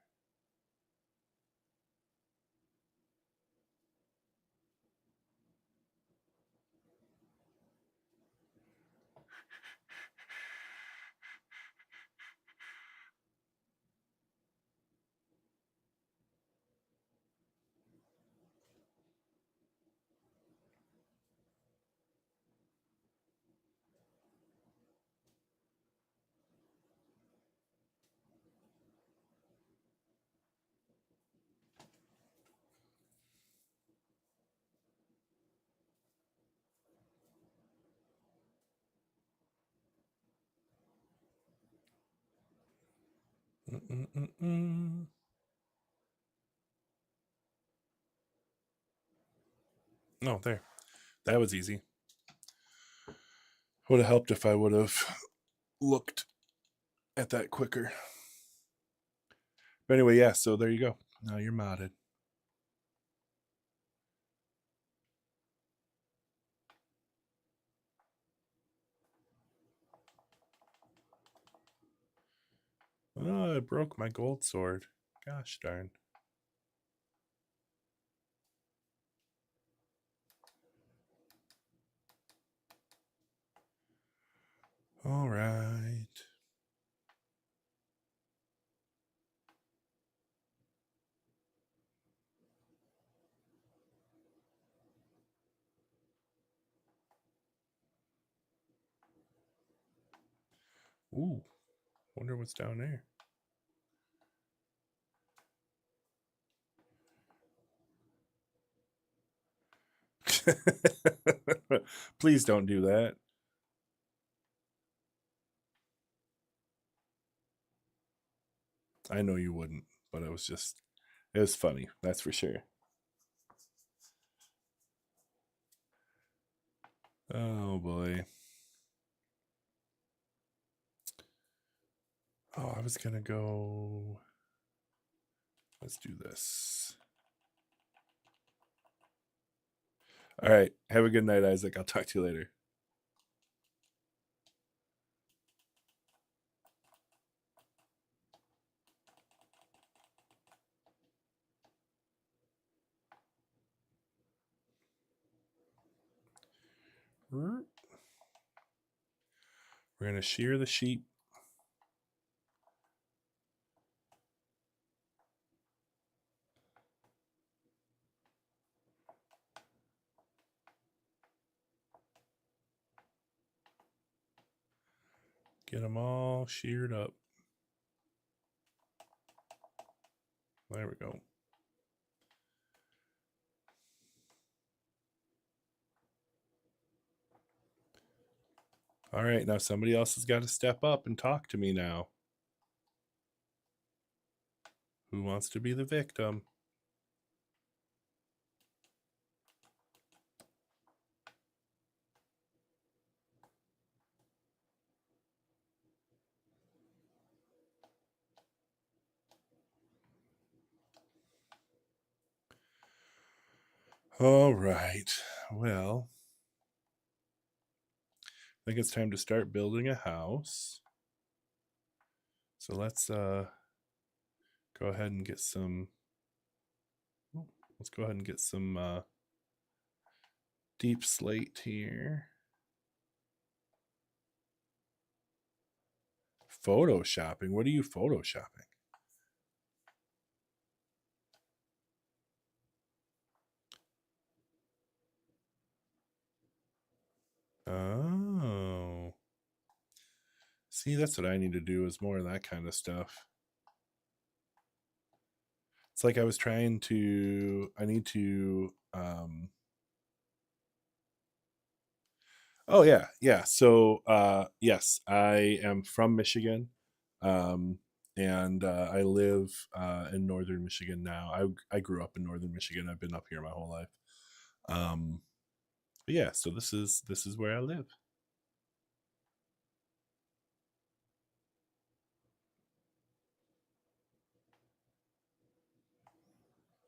Mm-mm-mm-mm. Oh, there. That was easy. Would have helped if I would have looked at that quicker. But anyway, yeah, so there you go. Now you're modded. Oh, I broke my gold sword. Gosh darn. All right. Ooh, wonder what's down there. Please don't do that. I know you wouldn't, but it was funny. That's for sure. Oh boy. Oh, I was gonna go. Let's do this. All right. Have a good night, Isaac. I'll talk to you later. We're gonna shear the sheep. Get them all sheared up. There we go. All right, now somebody else has got to step up and talk to me now. Who wants to be the victim? All right. Well, I think it's time to start building a house. So let's go ahead and get some. Let's go ahead and get some deep slate here. Photoshopping. What are you photoshopping? Oh. See, that's what I need to do, is more of that kind of stuff. It's like I was trying to, I need to, oh yeah, yeah. So yes, I am from Michigan. Um and I live in northern Michigan now. I grew up in northern Michigan. I've been up here my whole life. Um but yeah, so this is where I live.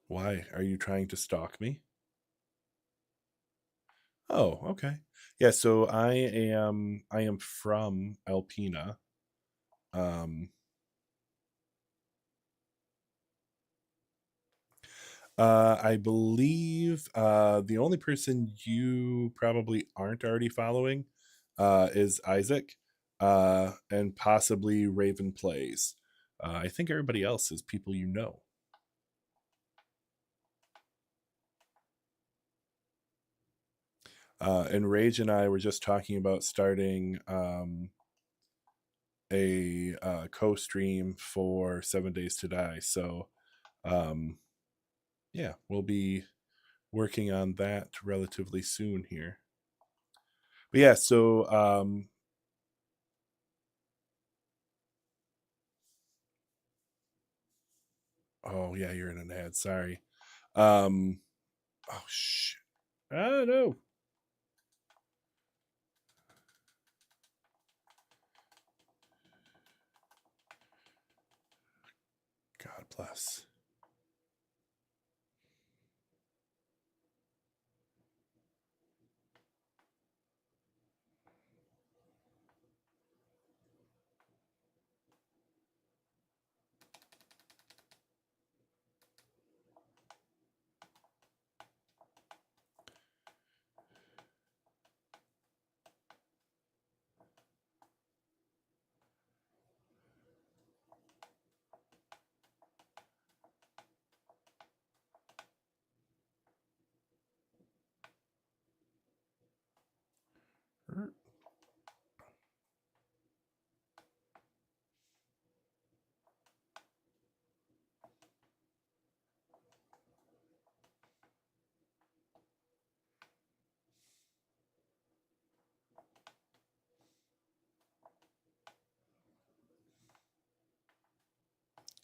Why are you trying to stalk me? Oh, okay. Yeah, so I am from Alpena. Um I believe the only person you probably aren't already following is Isaac, and possibly Raven Plays. I think everybody else is people you know. And Rage and I were just talking about starting a co-stream for 7 Days to Die. So um, yeah, we'll be working on that relatively soon here. But yeah, so oh yeah, you're in an ad. Sorry. Um, oh shit. Oh no. God bless.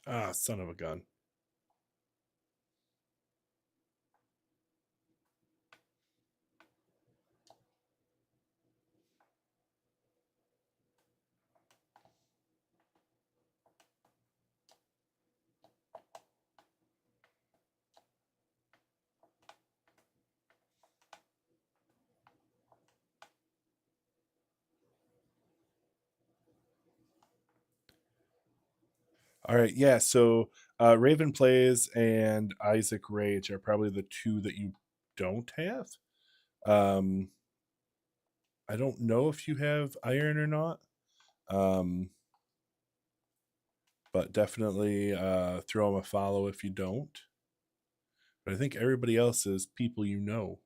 Ah, son of a gun. All right, yeah. So Raven Plays and Isaac Rage are probably the two that you don't have. Um, I don't know if you have Iron or not. Um, but definitely throw them a follow if you don't. But I think everybody else is people you know.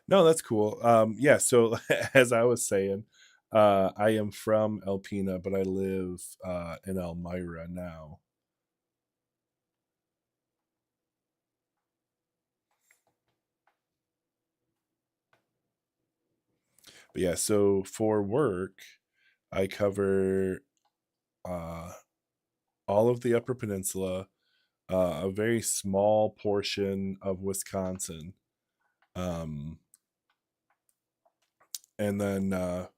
No, that's cool. Yeah, so as I was saying, I am from Alpena, but I live in Elmira now. But yeah, so for work, I cover uh, all of the Upper Peninsula, a very small portion of Wisconsin, um, And then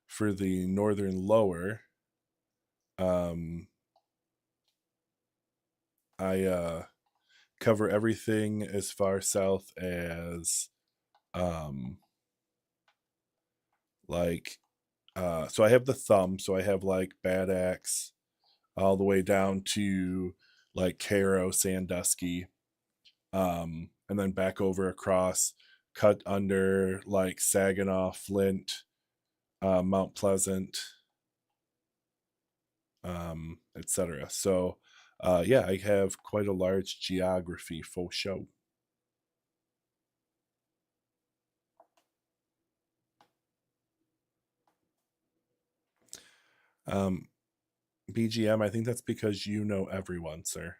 for the northern lower, I cover everything as far south as um, like so I have the thumb, so I have like Bad Axe all the way down to like Cairo, Sandusky, and then back over across, cut under like Saginaw, Flint, Mount Pleasant, etc. So, yeah, I have quite a large geography for show. Um, BGM, I think that's because you know everyone, sir.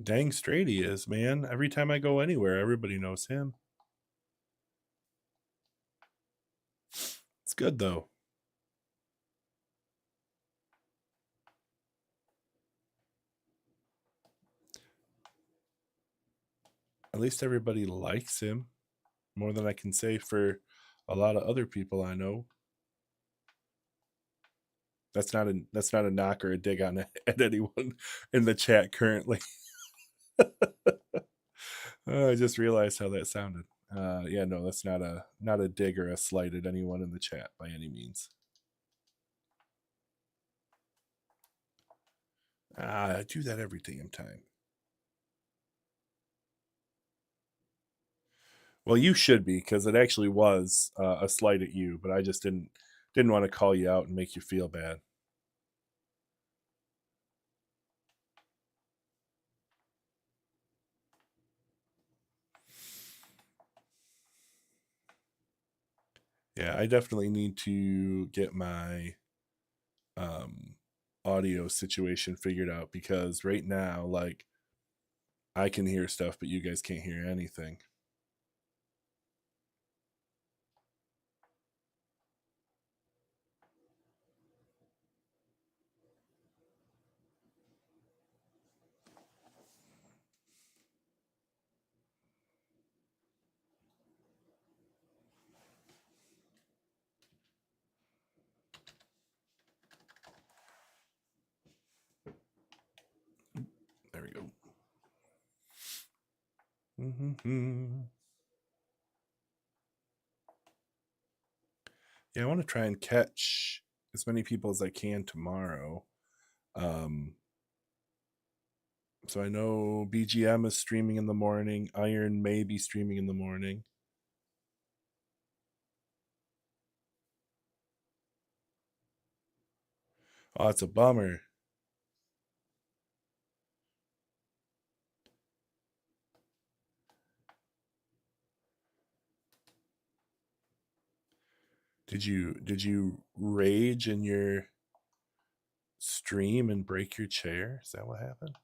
Dang straight he is, man. Every time I go anywhere, everybody knows him. It's good though. At least everybody likes him more than I can say for a lot of other people I know. That's not a knock or a dig on at anyone in the chat currently. I just realized how that sounded. Yeah, no, that's not a dig or a slight at anyone in the chat by any means. I do that every damn time. Well, you should be, because it actually was a slight at you, but I just didn't want to call you out and make you feel bad. Yeah, I definitely need to get my um, audio situation figured out, because right now, like, I can hear stuff, but you guys can't hear anything. There we go. Mm-hmm. Yeah, I want to try and catch as many people as I can tomorrow. Um, so I know BGM is streaming in the morning. Iron may be streaming in the morning. Oh, it's a bummer. Did you rage in your stream and break your chair? Is that what happened?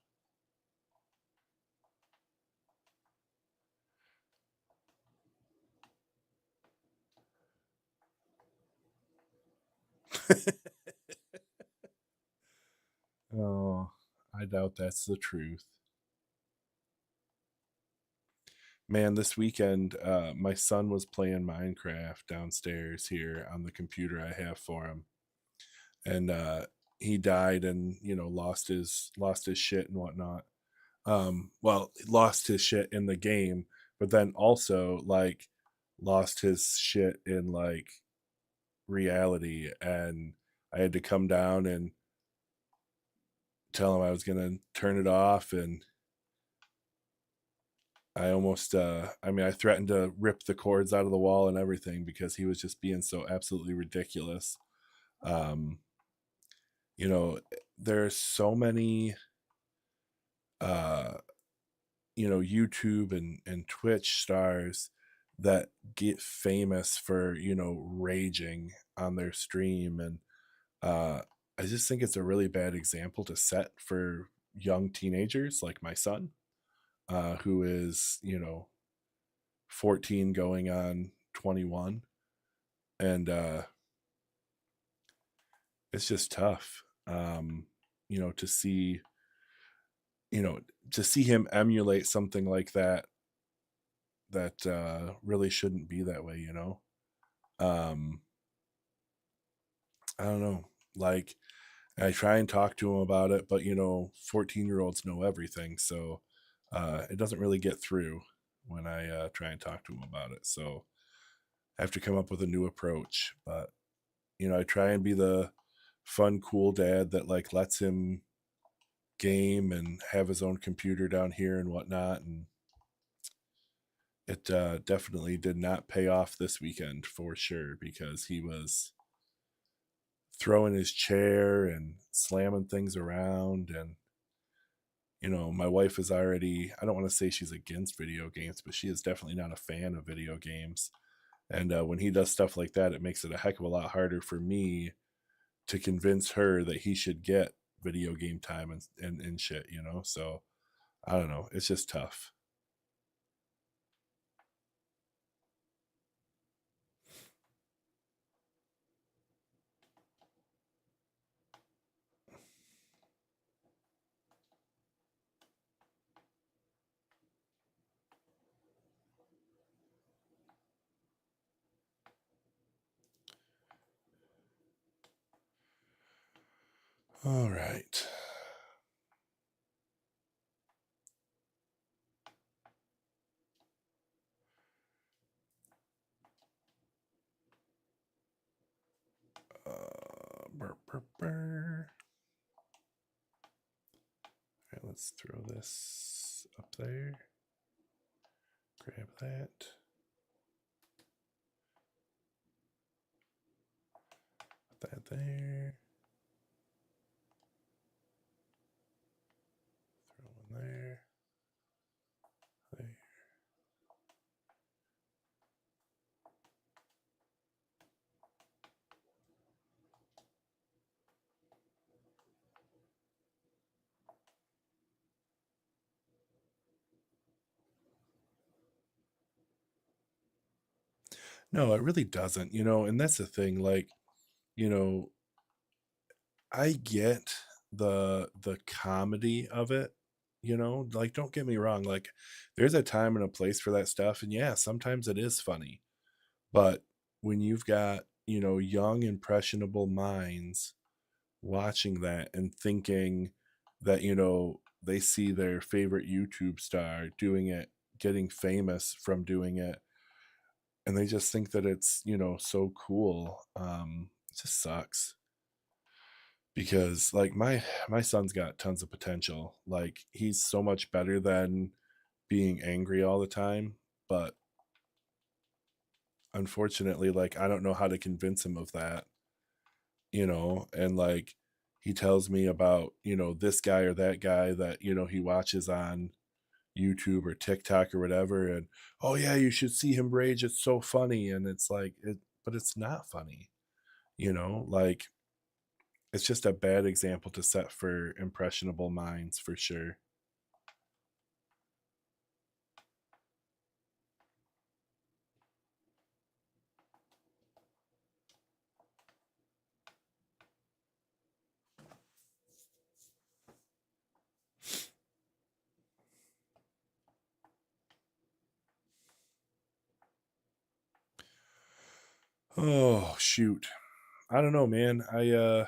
Oh, I doubt that's the truth. Man, this weekend, my son was playing Minecraft downstairs here on the computer I have for him, and he died and lost his shit and whatnot. Well, lost his shit in the game, but then also like lost his shit in like reality, and I had to come down and tell him I was gonna turn it off, and I almost I mean I threatened to rip the cords out of the wall and everything because he was just being so absolutely ridiculous. Um, you know, there's so many uh YouTube and Twitch stars that get famous for, raging on their stream. And uh, I just think it's a really bad example to set for young teenagers like my son, who is, 14 going on 21. And it's just tough, to see, you know, to see him emulate something like that that really shouldn't be that way, Um, I don't know. Like, I try and talk to him about it, but 14-year-olds know everything, so it doesn't really get through when I try and talk to him about it. So I have to come up with a new approach. But I try and be the fun, cool dad that like lets him game and have his own computer down here and whatnot. And it definitely did not pay off this weekend for sure, because he was throwing his chair and slamming things around. And my wife is already, I don't want to say she's against video games, but she is definitely not a fan of video games. And when he does stuff like that, it makes it a heck of a lot harder for me to convince her that he should get video game time and shit, So I don't know. It's just tough. All right. Burr, burr, burr. All right, let's throw this up there. Grab that. Put that there. Throw one there. There. No, it really doesn't, and that's the thing. Like, you know, I get the comedy of it, like don't get me wrong, like there's a time and a place for that stuff, and yeah, sometimes it is funny. But when you've got, young impressionable minds watching that and thinking that, they see their favorite YouTube star doing it, getting famous from doing it, and they just think that it's, so cool. It just sucks, because like my son's got tons of potential. Like he's so much better than being angry all the time. But unfortunately, like I don't know how to convince him of that, and like he tells me about, this guy or that guy that, he watches on YouTube or TikTok or whatever. And oh yeah, you should see him rage. It's so funny. And it's like but it's not funny, like it's just a bad example to set for impressionable minds for sure. Oh shoot. I don't know, man. I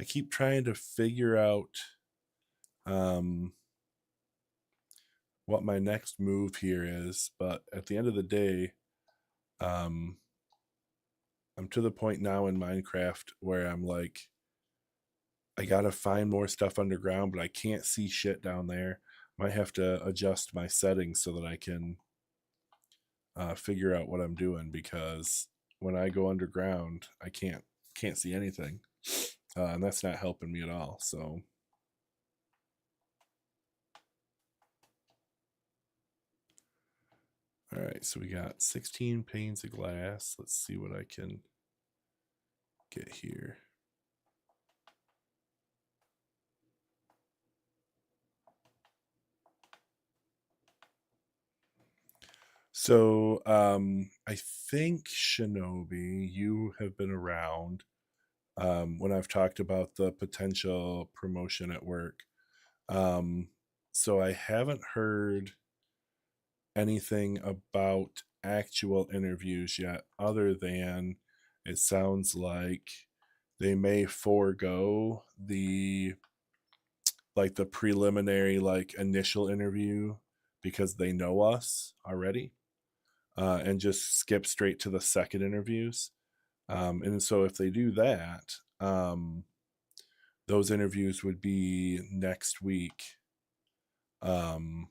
keep trying to figure out um what my next move here is, but at the end of the day, um I'm to the point now in Minecraft where I'm like, I gotta find more stuff underground, but I can't see shit down there. Might have to adjust my settings so that I can figure out what I'm doing, because when I go underground, I can't see anything, and that's not helping me at all. So All right, so we got 16 panes of glass. Let's see what I can get here. So I think Shinobi, you have been around when I've talked about the potential promotion at work. Um, so I haven't heard anything about actual interviews yet, other than it sounds like they may forego the preliminary initial interview because they know us already, and just skip straight to the second interviews. And so if they do that, those interviews would be next week. Um,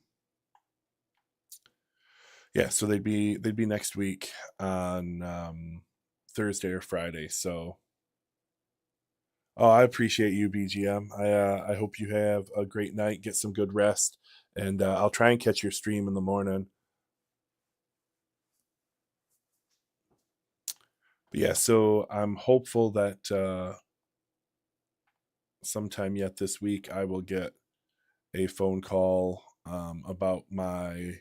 yeah, so they'd be next week on Thursday or Friday. So, oh, I appreciate you, BGM. I hope you have a great night, get some good rest, and I'll try and catch your stream in the morning. But yeah, so I'm hopeful that sometime yet this week I will get a phone call about my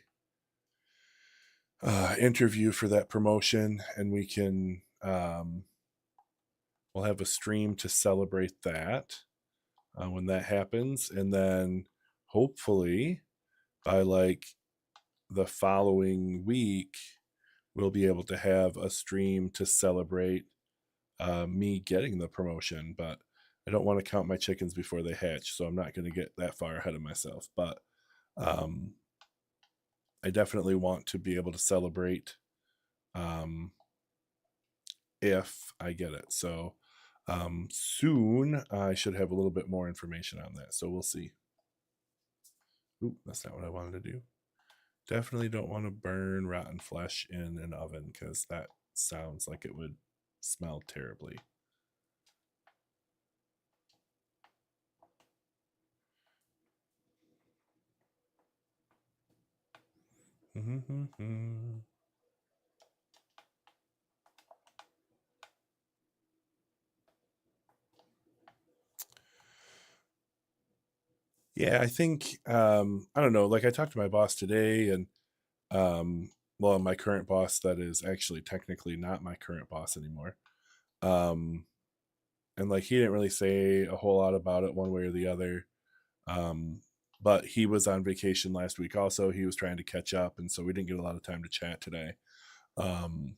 interview for that promotion, and we'll have a stream to celebrate that when that happens, and then hopefully by the following week we'll be able to have a stream to celebrate me getting the promotion. But I don't want to count my chickens before they hatch, so I'm not going to get that far ahead of myself. But um, I definitely want to be able to celebrate um, if I get it. So soon I should have a little bit more information on that. So we'll see. Oop, that's not what I wanted to do. Definitely don't want to burn rotten flesh in an oven because that sounds like it would smell terribly. Yeah, I think I don't know. Like I talked to my boss today, and um, well, my current boss that is actually technically not my current boss anymore. Um, and like he didn't really say a whole lot about it one way or the other. Um, but he was on vacation last week. Also, he was trying to catch up, and so we didn't get a lot of time to chat today. Um,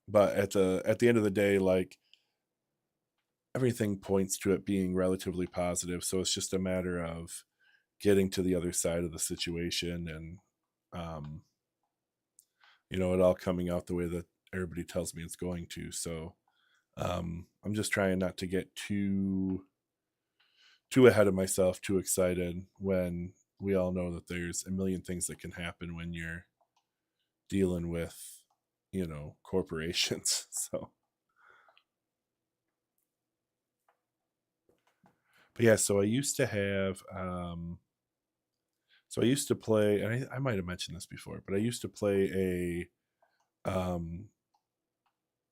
but at the end of the day, like everything points to it being relatively positive. So it's just a matter of getting to the other side of the situation, and um, it all coming out the way that everybody tells me it's going to. So I'm just trying not to get too ahead of myself, too excited when we all know that there's a million things that can happen when you're dealing with, corporations. So, but yeah, so I used to have, so I used to play, and I might have mentioned this before, but I used to play um,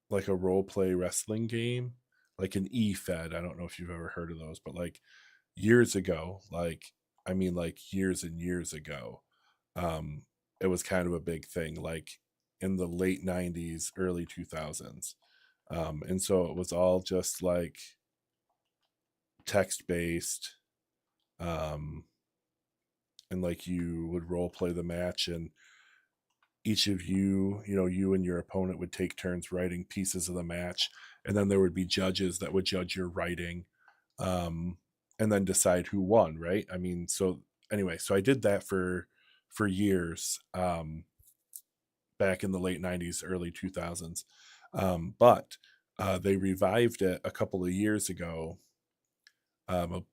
like a role play wrestling game, like an E-Fed. I don't know if you've ever heard of those, but like years ago, I mean like years and years ago, um, it was kind of a big thing, like in the late 90s, early 2000s. And so it was all just like text based, um, and like you would role play the match, and each of you, you and your opponent would take turns writing pieces of the match, and then there would be judges that would judge your writing, um, and then decide who won. Right? I mean, so anyway, so I did that for years, back in the late '90s, early 2000s, but they revived it a couple of years ago. A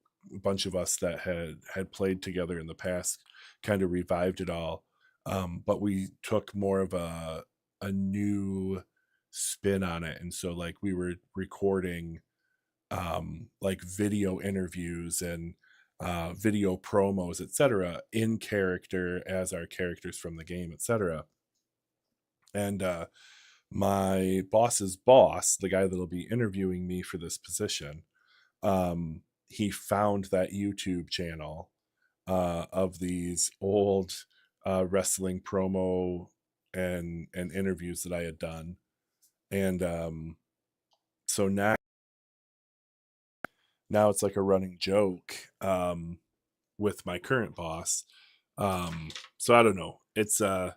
bunch of us that had played together in the past kind of revived it all, but we took more of a new spin on it, and so like we were recording like video interviews and video promos, etc., in character as our characters from the game, etc. And my boss's boss, the guy that'll be interviewing me for this position, he found that YouTube channel of these old wrestling promo and interviews that I had done, and so now it's like a running joke with my current boss. So I don't know. It's I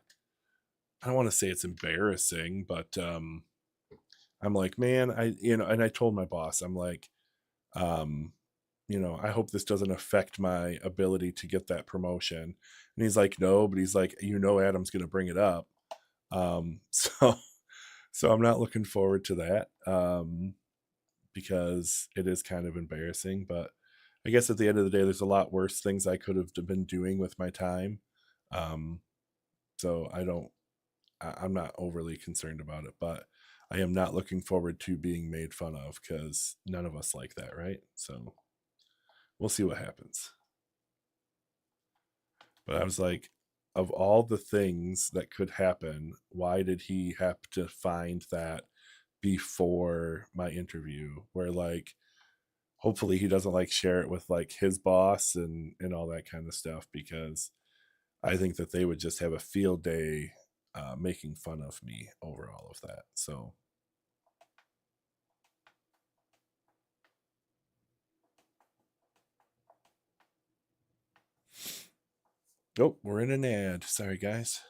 don't want to say it's embarrassing, but I'm like, man, and I told my boss, I'm like, um, I hope this doesn't affect my ability to get that promotion. And he's like, no, but he's like, Adam's going to bring it up. So, so I'm not looking forward to that because it is kind of embarrassing. But I guess at the end of the day, there's a lot worse things I could have been doing with my time. Um, so I'm not overly concerned about it, but I am not looking forward to being made fun of because none of us like that, right? So we'll see what happens. But I was like, of all the things that could happen, why did he have to find that before my interview? Where like, hopefully he doesn't like share it with like his boss and all that kind of stuff, because I think that they would just have a field day making fun of me over all of that. So, oh, we're in an ad. Sorry, guys.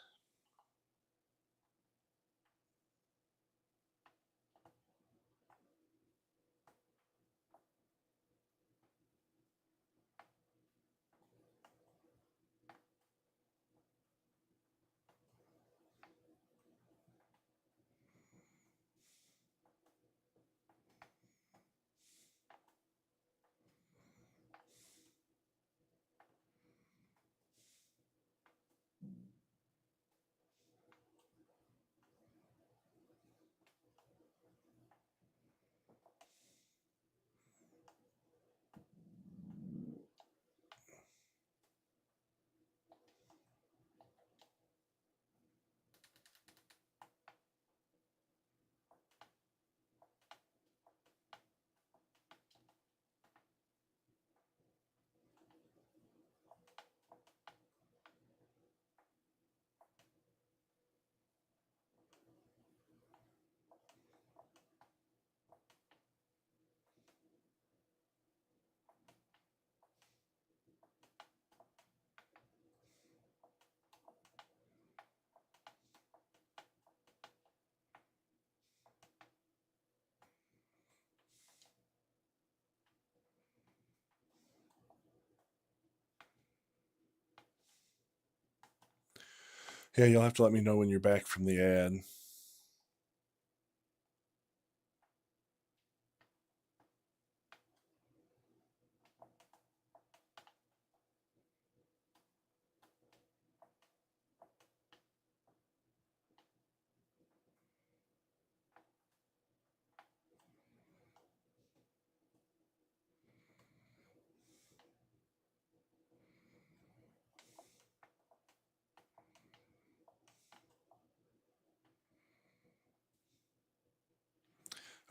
Yeah, you'll have to let me know when you're back from the ad.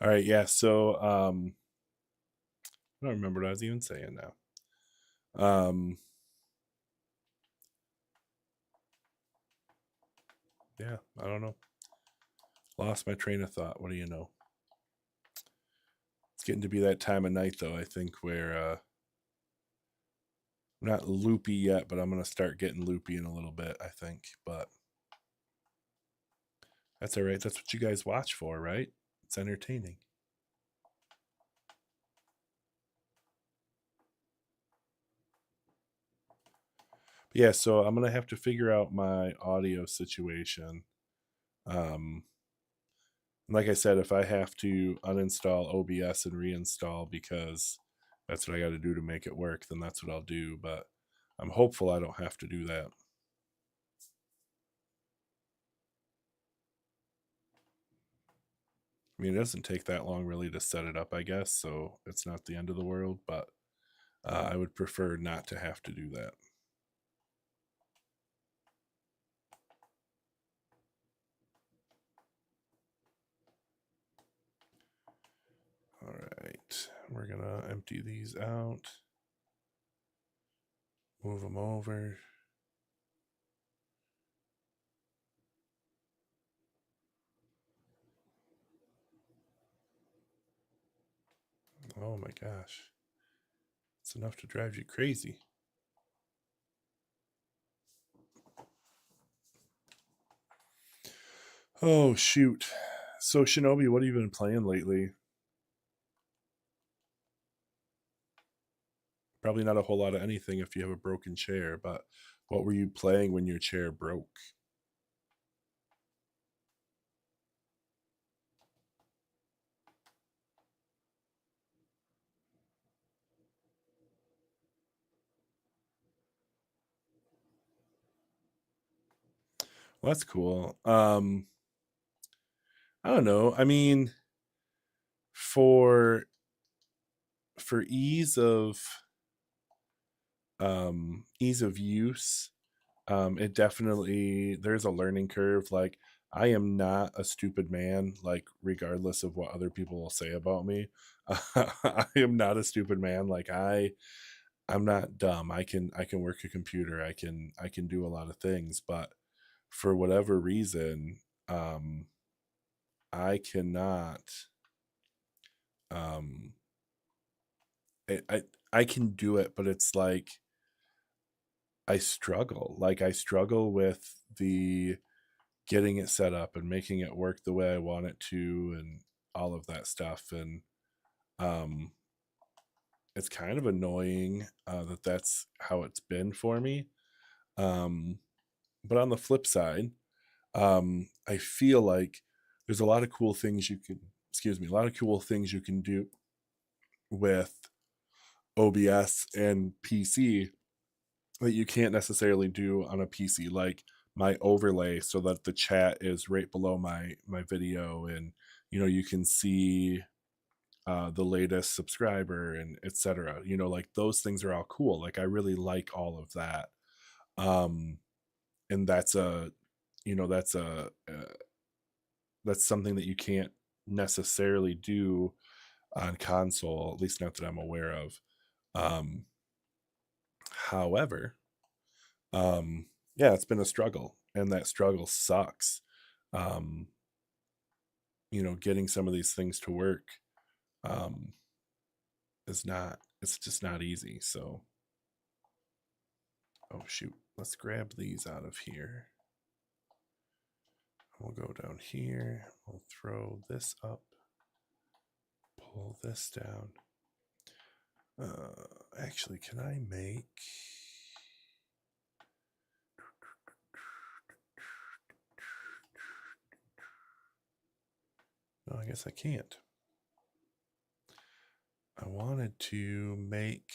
All right, yeah. So I don't remember what I was even saying now. Yeah, I don't know. Lost my train of thought. What do you know? It's getting to be that time of night, though, I think, where I'm not loopy yet, but I'm going to start getting loopy in a little bit, I think. But that's all right. That's what you guys watch for, right? It's entertaining. But yeah, so I'm going to have to figure out my audio situation. Um, like I said, if I have to uninstall OBS and reinstall because that's what I got to do to make it work, then that's what I'll do. But I'm hopeful I don't have to do that. I mean, it doesn't take that long really to set it up, I guess, so it's not the end of the world, but I would prefer not to have to do that. We're gonna empty these out, move them over. Oh my gosh. It's enough to drive you crazy. Oh, shoot. So, Shinobi, what have you been playing lately? Probably not a whole lot of anything if you have a broken chair, but what were you playing when your chair broke? Well, that's cool. I don't know. I mean, for ease of ease of use, it definitely, there's a learning curve. Like, I am not a stupid man, like, regardless of what other people will say about me. I am not a stupid man. Like, I'm not dumb. I can work a computer. I can do a lot of things, but for whatever reason, um I cannot, um I can do it, but it's like I struggle. Like, I struggle with the getting it set up and making it work the way I want it to, and all of that stuff. And um it's kind of annoying that that's how it's been for me. Um but on the flip side, I feel like there's a lot of cool things you can, excuse me, a lot of cool things you can do with OBS and PC that you can't necessarily do on a PC, like my overlay so that the chat is right below my video, and you can see the latest subscriber and etc. Like, those things are all cool. Like, I really like all of that. Um and that's something that you can't necessarily do on console, at least not that I'm aware of. Um However, yeah, it's been a struggle, and that struggle sucks. Um, getting some of these things to work um it's just not easy. So, oh shoot, let's grab these out of here. We'll go down here, we'll throw this up, pull this down. Actually, can I make, no, I guess I can't. I wanted to make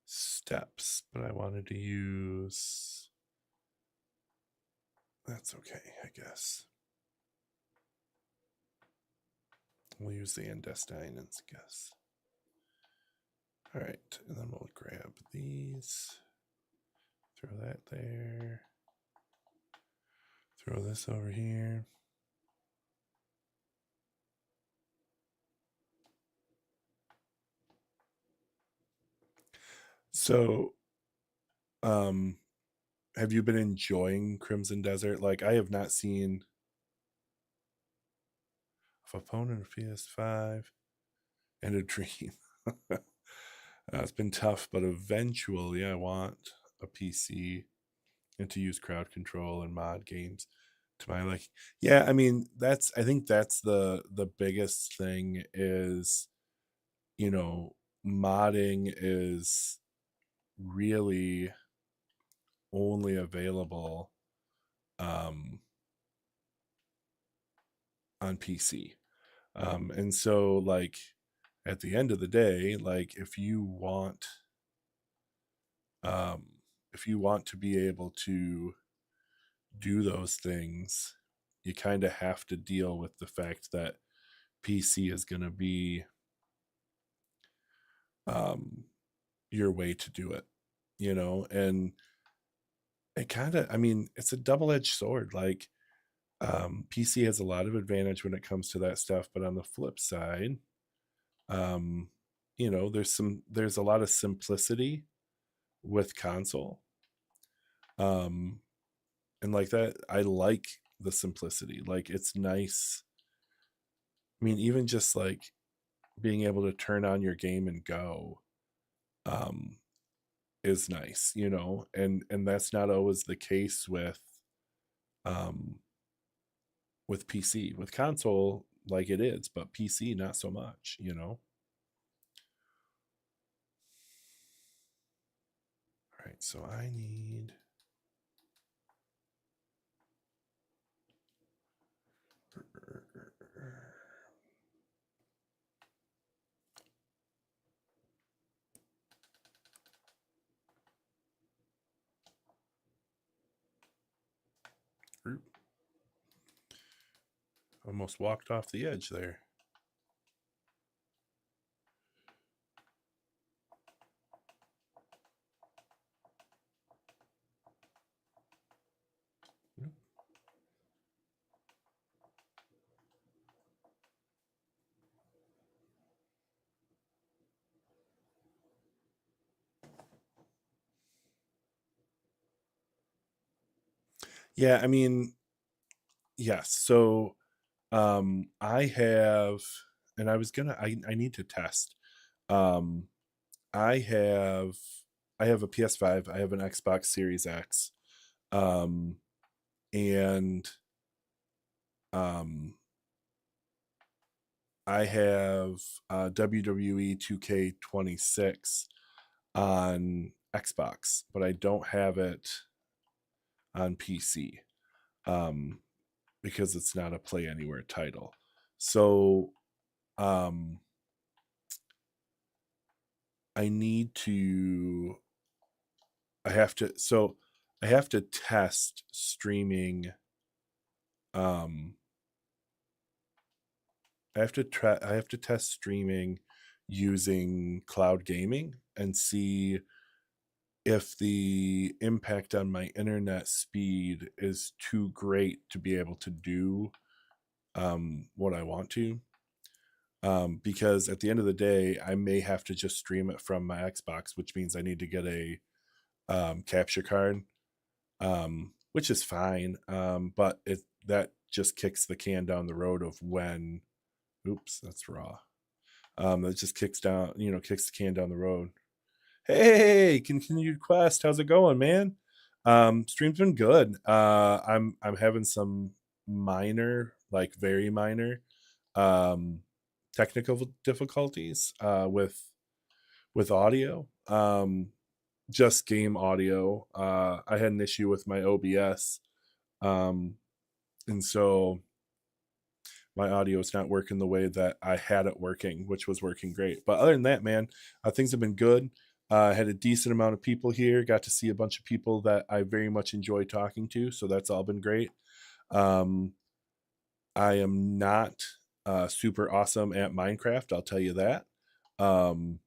steps, but I wanted to use, that's okay, I guess. We'll use the intestines, I guess. All right, and then we'll grab these, throw that there, throw this over here. So, have you been enjoying Crimson Desert? Like, I have not seen a phone and a PS5 and a dream. It's been tough, but eventually I want a PC and to use crowd control and mod games to my, like, yeah, I mean, I think that's the biggest thing is, you know modding is really only available um on PC. And so, like, at the end of the day, like, um if you want to be able to do those things, you kind of have to deal with the fact that PC is going to be um your way to do it, and it kind of, I mean, it's a double-edged sword. Like, PC has a lot of advantage when it comes to that stuff, but on the flip side, Um, there's a lot of simplicity with console. Um, and like that, I like the simplicity. Like it's nice. I mean, even just like being able to turn on your game and go, um, is nice, and that's not always the case um with PC. With console, like it is, but PC not so much. All right, so I need almost walked off the edge there. Yeah, I mean, yes. So I have, and I need to test. Um I have I have a PS5, I have an Xbox Series X. Um and um I have WWE 2K26 on Xbox, but I don't have it on PC. Um because it's not a Play Anywhere title. So um I need to I have to so I have to test streaming. um I have to test streaming using cloud gaming and see if the impact on my internet speed is too great to be able to do what I want to. Because at the end of the day, I may have to just stream it from my Xbox, which means I need to get a capture card, which is fine. But that just kicks the can down the road of when. Oops, that's raw. That just kicks the can down the road. Hey, continued quest. How's it going, man? Stream's been good. I'm having some minor, like very minor, um, technical difficulties with audio. Just game audio. I had an issue with my OBS, um, and so my audio is not working the way that I had it working, which was working great. But other than that, man, things have been good. I had a decent amount of people here. Got to see a bunch of people that I very much enjoy talking to, so that's all been great. Um, I am not super awesome at Minecraft, I'll tell you that. Um,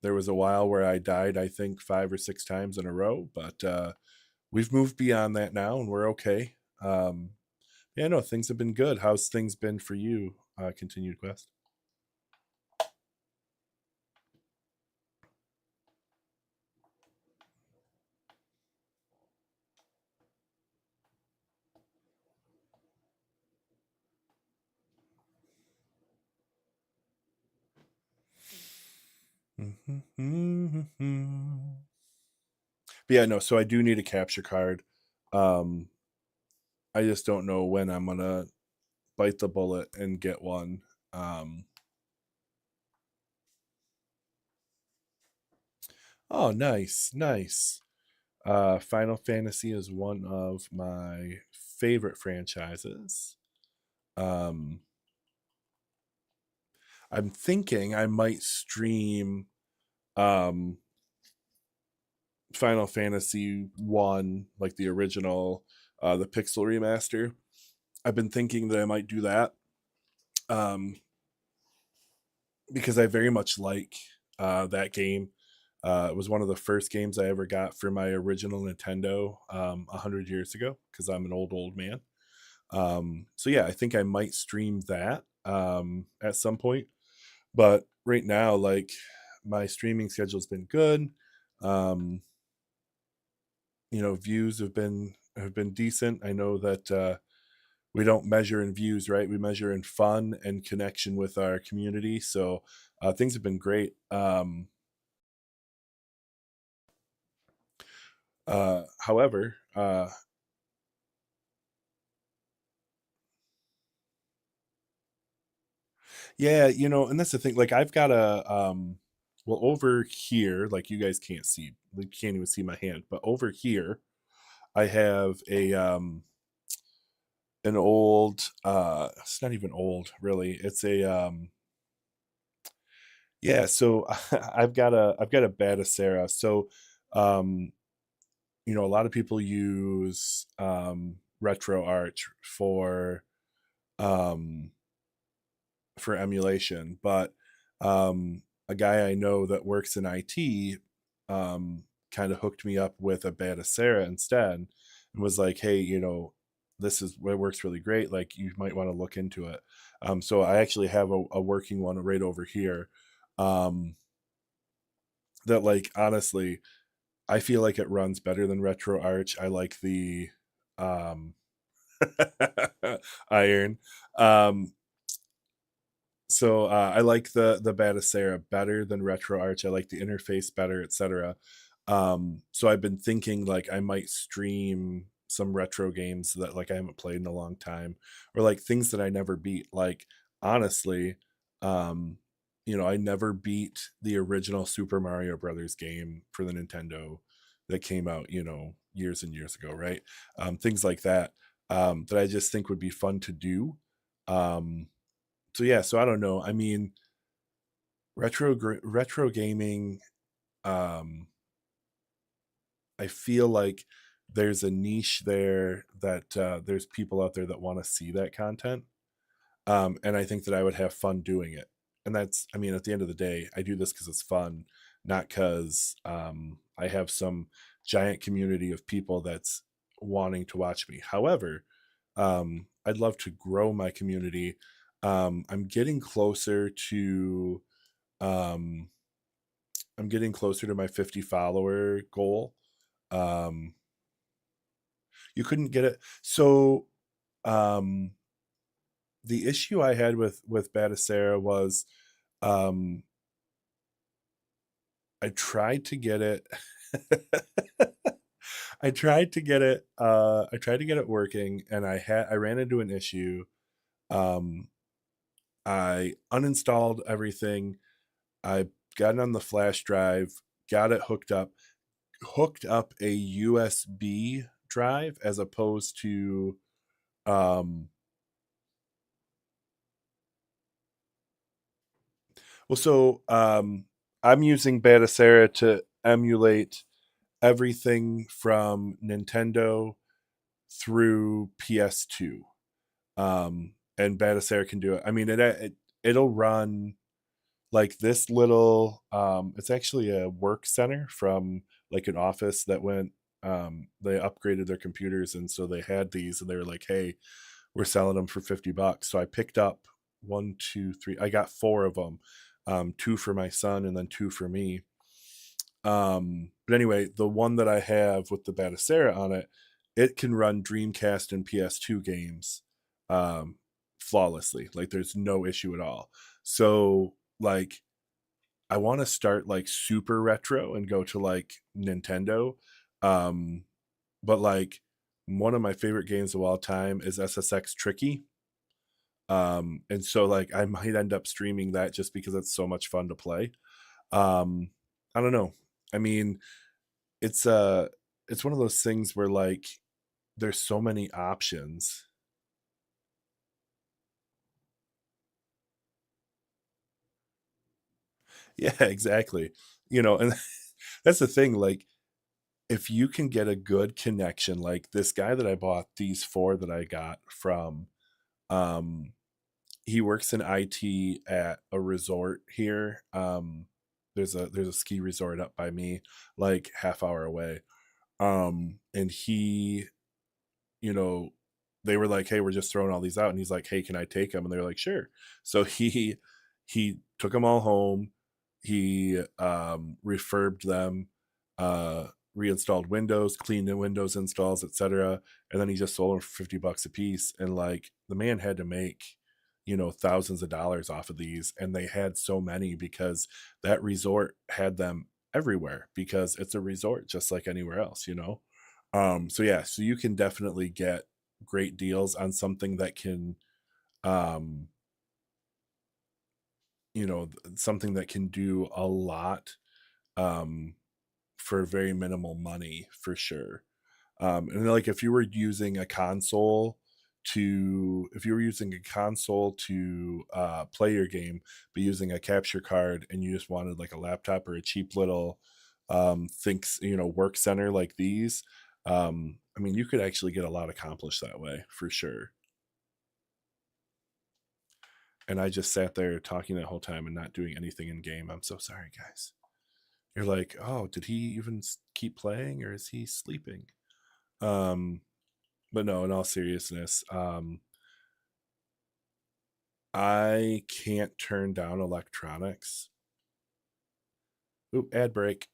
there was a while where I died, I think 5 or 6 times in a row, but we've moved beyond that now, and we're okay. Yeah, no, things have been good. How's things been for you? Continued quest. But yeah, no. So I do need a capture card. Um, I just don't know when I'm gonna bite the bullet and get one. Um, oh, nice, nice. Final Fantasy is one of my favorite franchises. Um, I'm thinking I might stream um, Final Fantasy 1, like the original, the Pixel remaster. I've been thinking that I might do that, um, because I very much like that game. It was one of the first games I ever got for my original Nintendo 100 years ago, because I'm an old man. So yeah, I think I might stream that at some point. But right now, like, my streaming schedule's been good. Um, views have been decent. I know that we don't measure in views, right? We measure in fun and connection with our community. So things have been great. However, yeah, and that's the thing. Like, I've got well, over here, like, you guys can't see, you can't even see my hand, but over here, I have an old, it's not even old, really. It's yeah. So I've got a Batacera. So, um, a lot of people use RetroArch um for emulation, but a guy I know that works in IT um, kind of hooked me up with a Batacera instead, and was like, "Hey, this is it works really great. Like, you might want to look into it." So I actually have a working one right over here. Um, that, like, honestly, I feel like it runs better than RetroArch. I like the um, iron. Um, so I like the Batacera better than RetroArch. I like the interface better, etc. So I've been thinking, like, I might stream some retro games that, like, I haven't played in a long time, or like things that I never beat. Like, honestly, um, I never beat the original Super Mario Brothers game for the Nintendo that came out, years and years ago, right? Things like that, that I just think would be fun to do. Um, so yeah, so I don't know. I mean, retro gaming. Um, I feel like there's a niche there that there's people out there that want to see that content, and I think that I would have fun doing it. And that's, I mean, at the end of the day, I do this because it's fun, not because I have some giant community of people that's wanting to watch me. However, I'd love to grow my community. I'm getting closer to um, my 50 follower goal. Um, you couldn't get it. So um, the issue I had with Batacera was um, I tried to get it. I tried to get it working, and I ran into an issue. Um, I uninstalled everything. I got it on the flash drive, got it hooked up a USB drive as opposed to um well, so I'm using Batacera to emulate everything from Nintendo through PS2. And Batacera can do it. I mean, it'll run like this little it's actually a work center from, like, an office that went they upgraded their computers, and so they had these, and they were like, "Hey, we're selling them for 50 bucks." So I picked up one, two, three. I got four of them, two for my son and then two for me. But anyway, the one that I have with the Batacera on it, it can run Dreamcast and PS2 games um, flawlessly. Like, there's no issue at all. So, like, I want to start, like, super retro and go to, like, Nintendo. Um, but, like, one of my favorite games of all time is SSX Tricky. And so, like, I might end up streaming that just because it's so much fun to play. Um, I don't know. I mean, it's it's one of those things where, like, there's so many options. Yeah, exactly. And that's the thing, like, if you can get a good connection, like this guy that I bought these four that I got from, um, he works in IT at a resort here. There's a ski resort up by me, like, half hour away. And you know, they were like, "Hey, we're just throwing all these out," and he's like, "Hey, can I take them?" And they're like, "Sure." So he took them all home. He refurbed them, uh, reinstalled Windows, cleaned the Windows installs, etc. And then he just sold them for $50 a piece. And like the man had to make, thousands of dollars off of these, and they had so many because that resort had them everywhere because it's a resort just like anywhere else. So yeah, so you can definitely get great deals on something that can um something that can do a lot um for very minimal money for sure. And like if you were using a console to play your game, but using a capture card, and you just wanted like a laptop or a cheap little thinks work center like these, I mean, you could actually get a lot accomplished that way for sure. And I just sat there talking that whole time and not doing anything in game. I'm so sorry, guys. You're like, oh, did he even keep playing, or is he sleeping? Um, but no, in all seriousness, I can't turn down electronics. Ooh, ad break.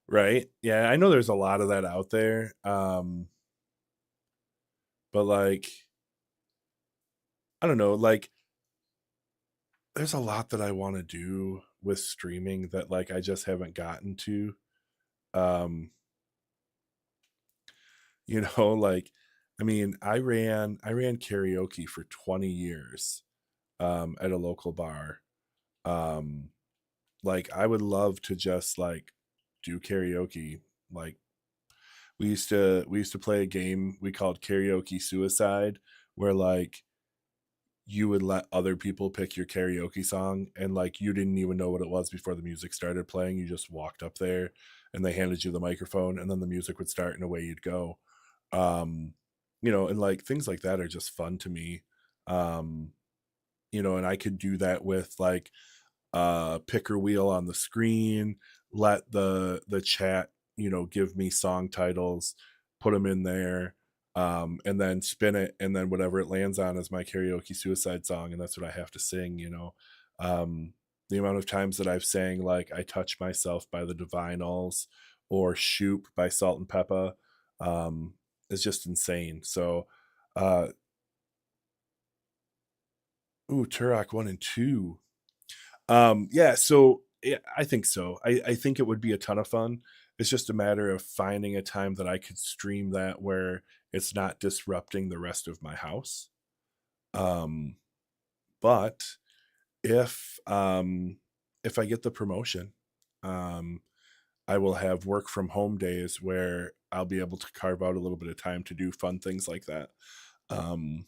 Right? Yeah, I know there's a lot of that out there. But like, I don't know, like there's a lot that I want to do with streaming that like I just haven't gotten to. Um, like I mean, I ran karaoke for 20 years at a local bar. Um, like I would love to just like do karaoke. Like we used to play a game we called karaoke suicide, where like you would let other people pick your karaoke song, and like you didn't even know what it was before the music started playing. You just walked up there and they handed you the microphone, and then the music would start and away you'd go. um and like things like that are just fun to me. um and I could do that with like picker wheel on the screen, let the chat give me song titles, put them in there, and then spin it, and then whatever it lands on is my karaoke suicide song, and that's what I have to sing. The amount of times that I've sang like I Touch Myself by the Divinals or Shoop by Salt and Peppa um is just insane. So ooh, Turok 1 and 2. Yeah, so yeah, I think so. I think it would be a ton of fun. It's just a matter of finding a time that I could stream that where it's not disrupting the rest of my house. Um, but if if I get the promotion, um, I will have work from home days where I'll be able to carve out a little bit of time to do fun things like that. Um,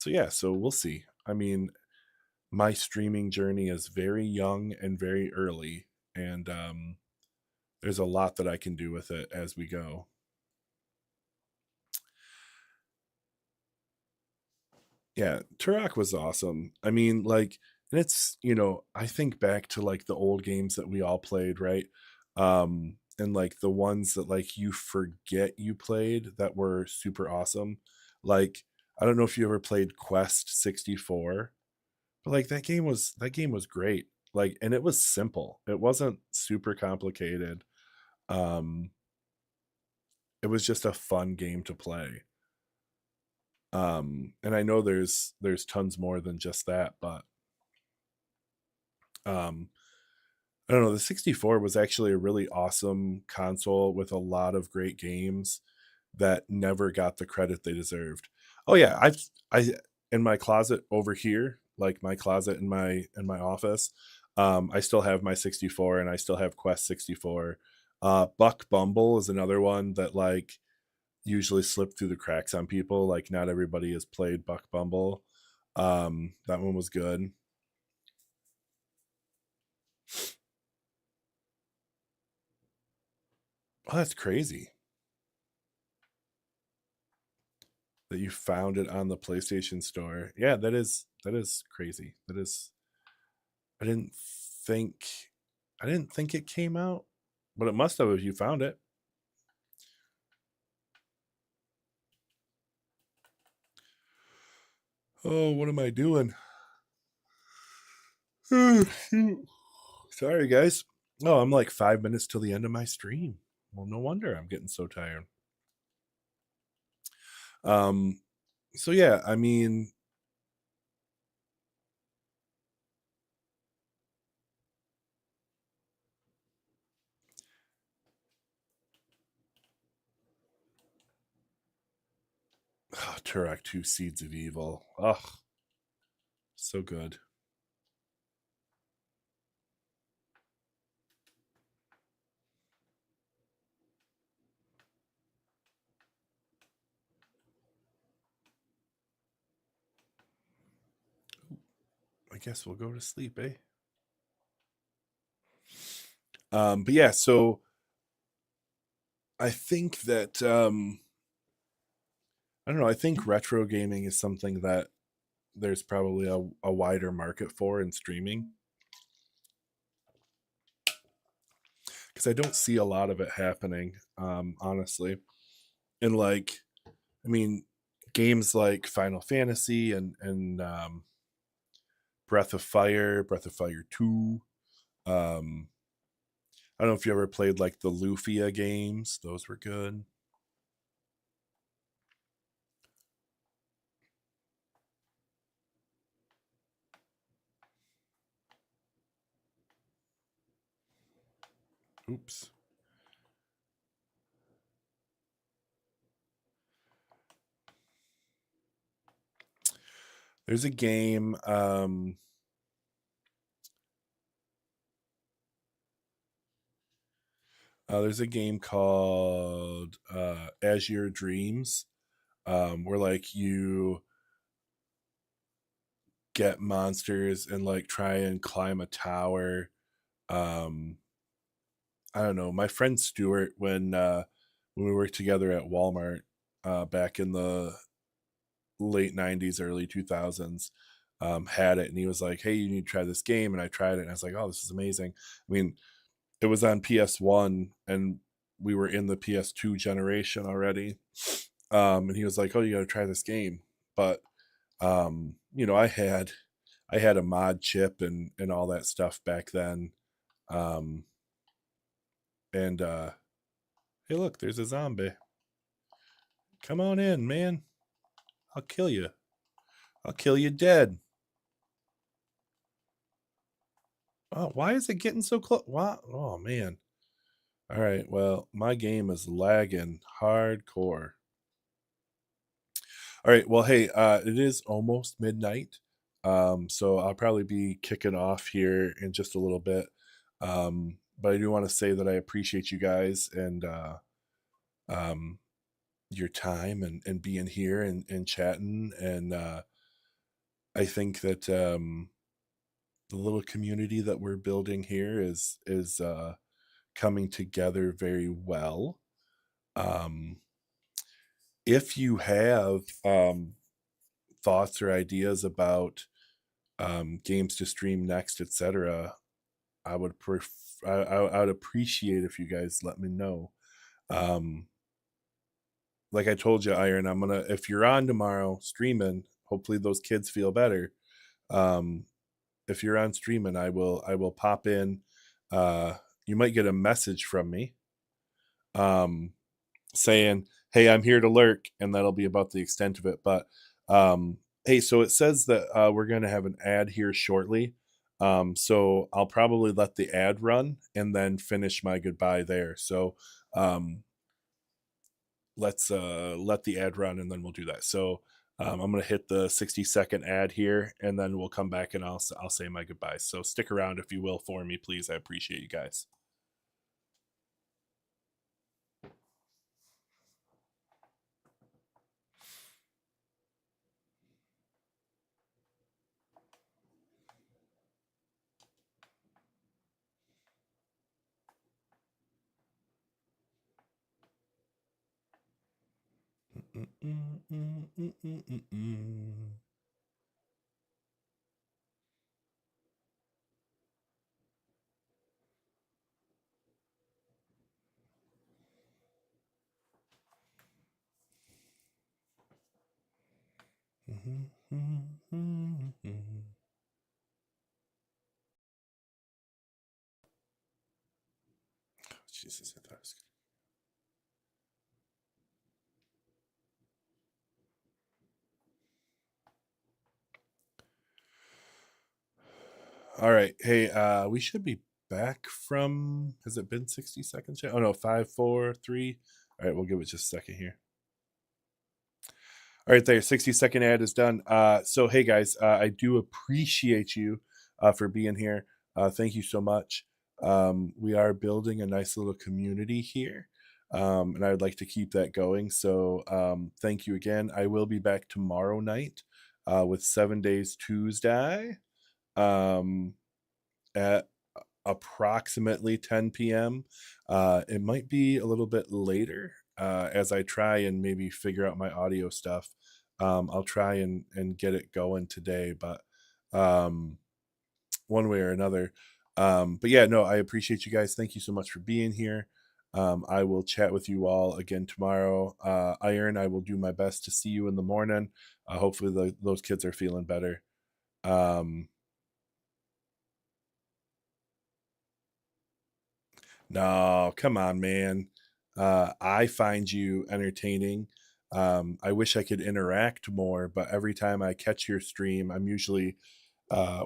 so yeah, so we'll see. I mean, my streaming journey is very young and very early, and there's a lot that I can do with it as we go. Yeah, Turok was awesome. I mean, like, and it's I think back to like the old games that we all played, right? And like the ones that like you forget you played that were super awesome. Like, I don't know if you ever played Quest 64, but like that game was great. Like, and it was simple. It wasn't super complicated. Um, it was just a fun game to play. And I know there's tons more than just that, but um I don't know, the 64 was actually a really awesome console with a lot of great games that never got the credit they deserved. Oh yeah, I in my closet over here, like my closet in my office, I still have my 64 and I still have Quest 64. Buck Bumble is another one that like usually slip through the cracks on people. Like not everybody has played Buck Bumble. That one was good. Oh, that's crazy. that you found it on the PlayStation Store. Yeah, that is crazy. That is I didn't think I didn't think it came out, but it must have if you found it. Oh, what am I doing? Sorry, guys. Oh, I'm like 5 minutes till the end of my stream. Well, no wonder I'm getting so tired. Um, so yeah, I mean, Turok 2 Seeds of Evil. Ugh, so good. I guess we'll go to sleep, eh? But yeah, so I think that I don't know. I think retro gaming is something that there's probably a wider market for in streaming because I don't see a lot of it happening, honestly. And like, I mean, games like Final Fantasy and Breath of Fire 2. Um, I don't know if you ever played like the Lufia games; those were good. Oops. There's a game. There's a game called Azure Dreams, where like you get monsters and like try and climb a tower. Um, I don't know. My friend Stuart, when we worked together at Walmart back in the late '90s, early 2000s, had it, and he was like, "Hey, you need to try this game." And I tried it, and I was like, "Oh, this is amazing." I mean, it was on PS1, and we were in the PS2 generation already. And he was like, "Oh, you got to try this game." But I had a mod chip and all that stuff back then. Um, and Hey, look, there's a zombie. Come on in, man. I'll kill you. I'll kill you dead. Oh, why is it getting so close? What? Oh man. All right. Well, my game is lagging hardcore. All right. Well, hey, it is almost midnight. So I'll probably be kicking off here in just a little bit. But I do want to say that I appreciate you guys and um, your time and being here and chatting. And I think that the little community that we're building here is coming together very well. Um, if you have thoughts or ideas about games to stream next, etc., I would I would appreciate if you guys let me know. Um, like I told you, Iron, I'm gonna if you're on tomorrow streaming, hopefully those kids feel better. Um, if you're on streaming, I will pop in. You might get a message from me um, saying, "Hey, I'm here to lurk," and that'll be about the extent of it. But hey, so it says that we're going to have an ad here shortly. So I'll probably let the ad run and then finish my goodbye there. So um, let's let the ad run and then we'll do that. So I'm going to hit the 60-second ad here and then we'll come back and I'll say my goodbyes. So stick around if you will for me, please. I appreciate you guys. Jesus, I thought it was good. All right. Hey, we should be back from, has it been 60 seconds yet? Oh no, 5, 4, 3. All right, we'll give it just a second here. All right, there, 60-second ad is done. So hey guys, I do appreciate you for being here. Thank you so much. We are building a nice little community here. And I would like to keep that going. So thank you again. I will be back tomorrow night with 7 Days Tuesday. At approximately 10 p.m. It might be a little bit later as I try and maybe figure out my audio stuff. I'll try and get it going today, but um, one way or another. But yeah, no, I appreciate you guys. Thank you so much for being here. I will chat with you all again tomorrow. Iron, I will do my best to see you in the morning. Hopefully, those kids are feeling better. Um, No, come on, man. I find you entertaining. I wish I could interact more, but every time I catch your stream, I'm usually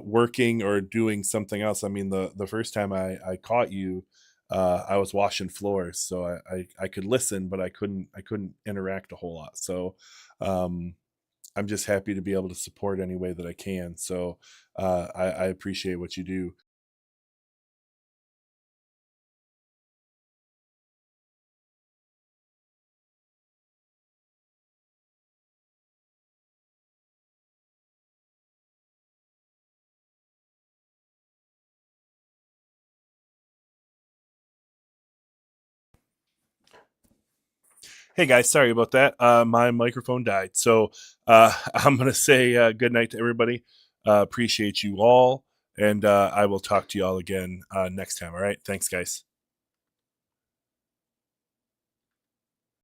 working or doing something else. I mean, the first time I caught you, I was washing floors, so I could listen, but I couldn't interact a whole lot. So um, I'm just happy to be able to support any way that I can. So I appreciate what you do. Hey guys, sorry about that. My microphone died. So I'm going to say good night to everybody. Appreciate you all. And I will talk to you all again next time. All right. Thanks, guys.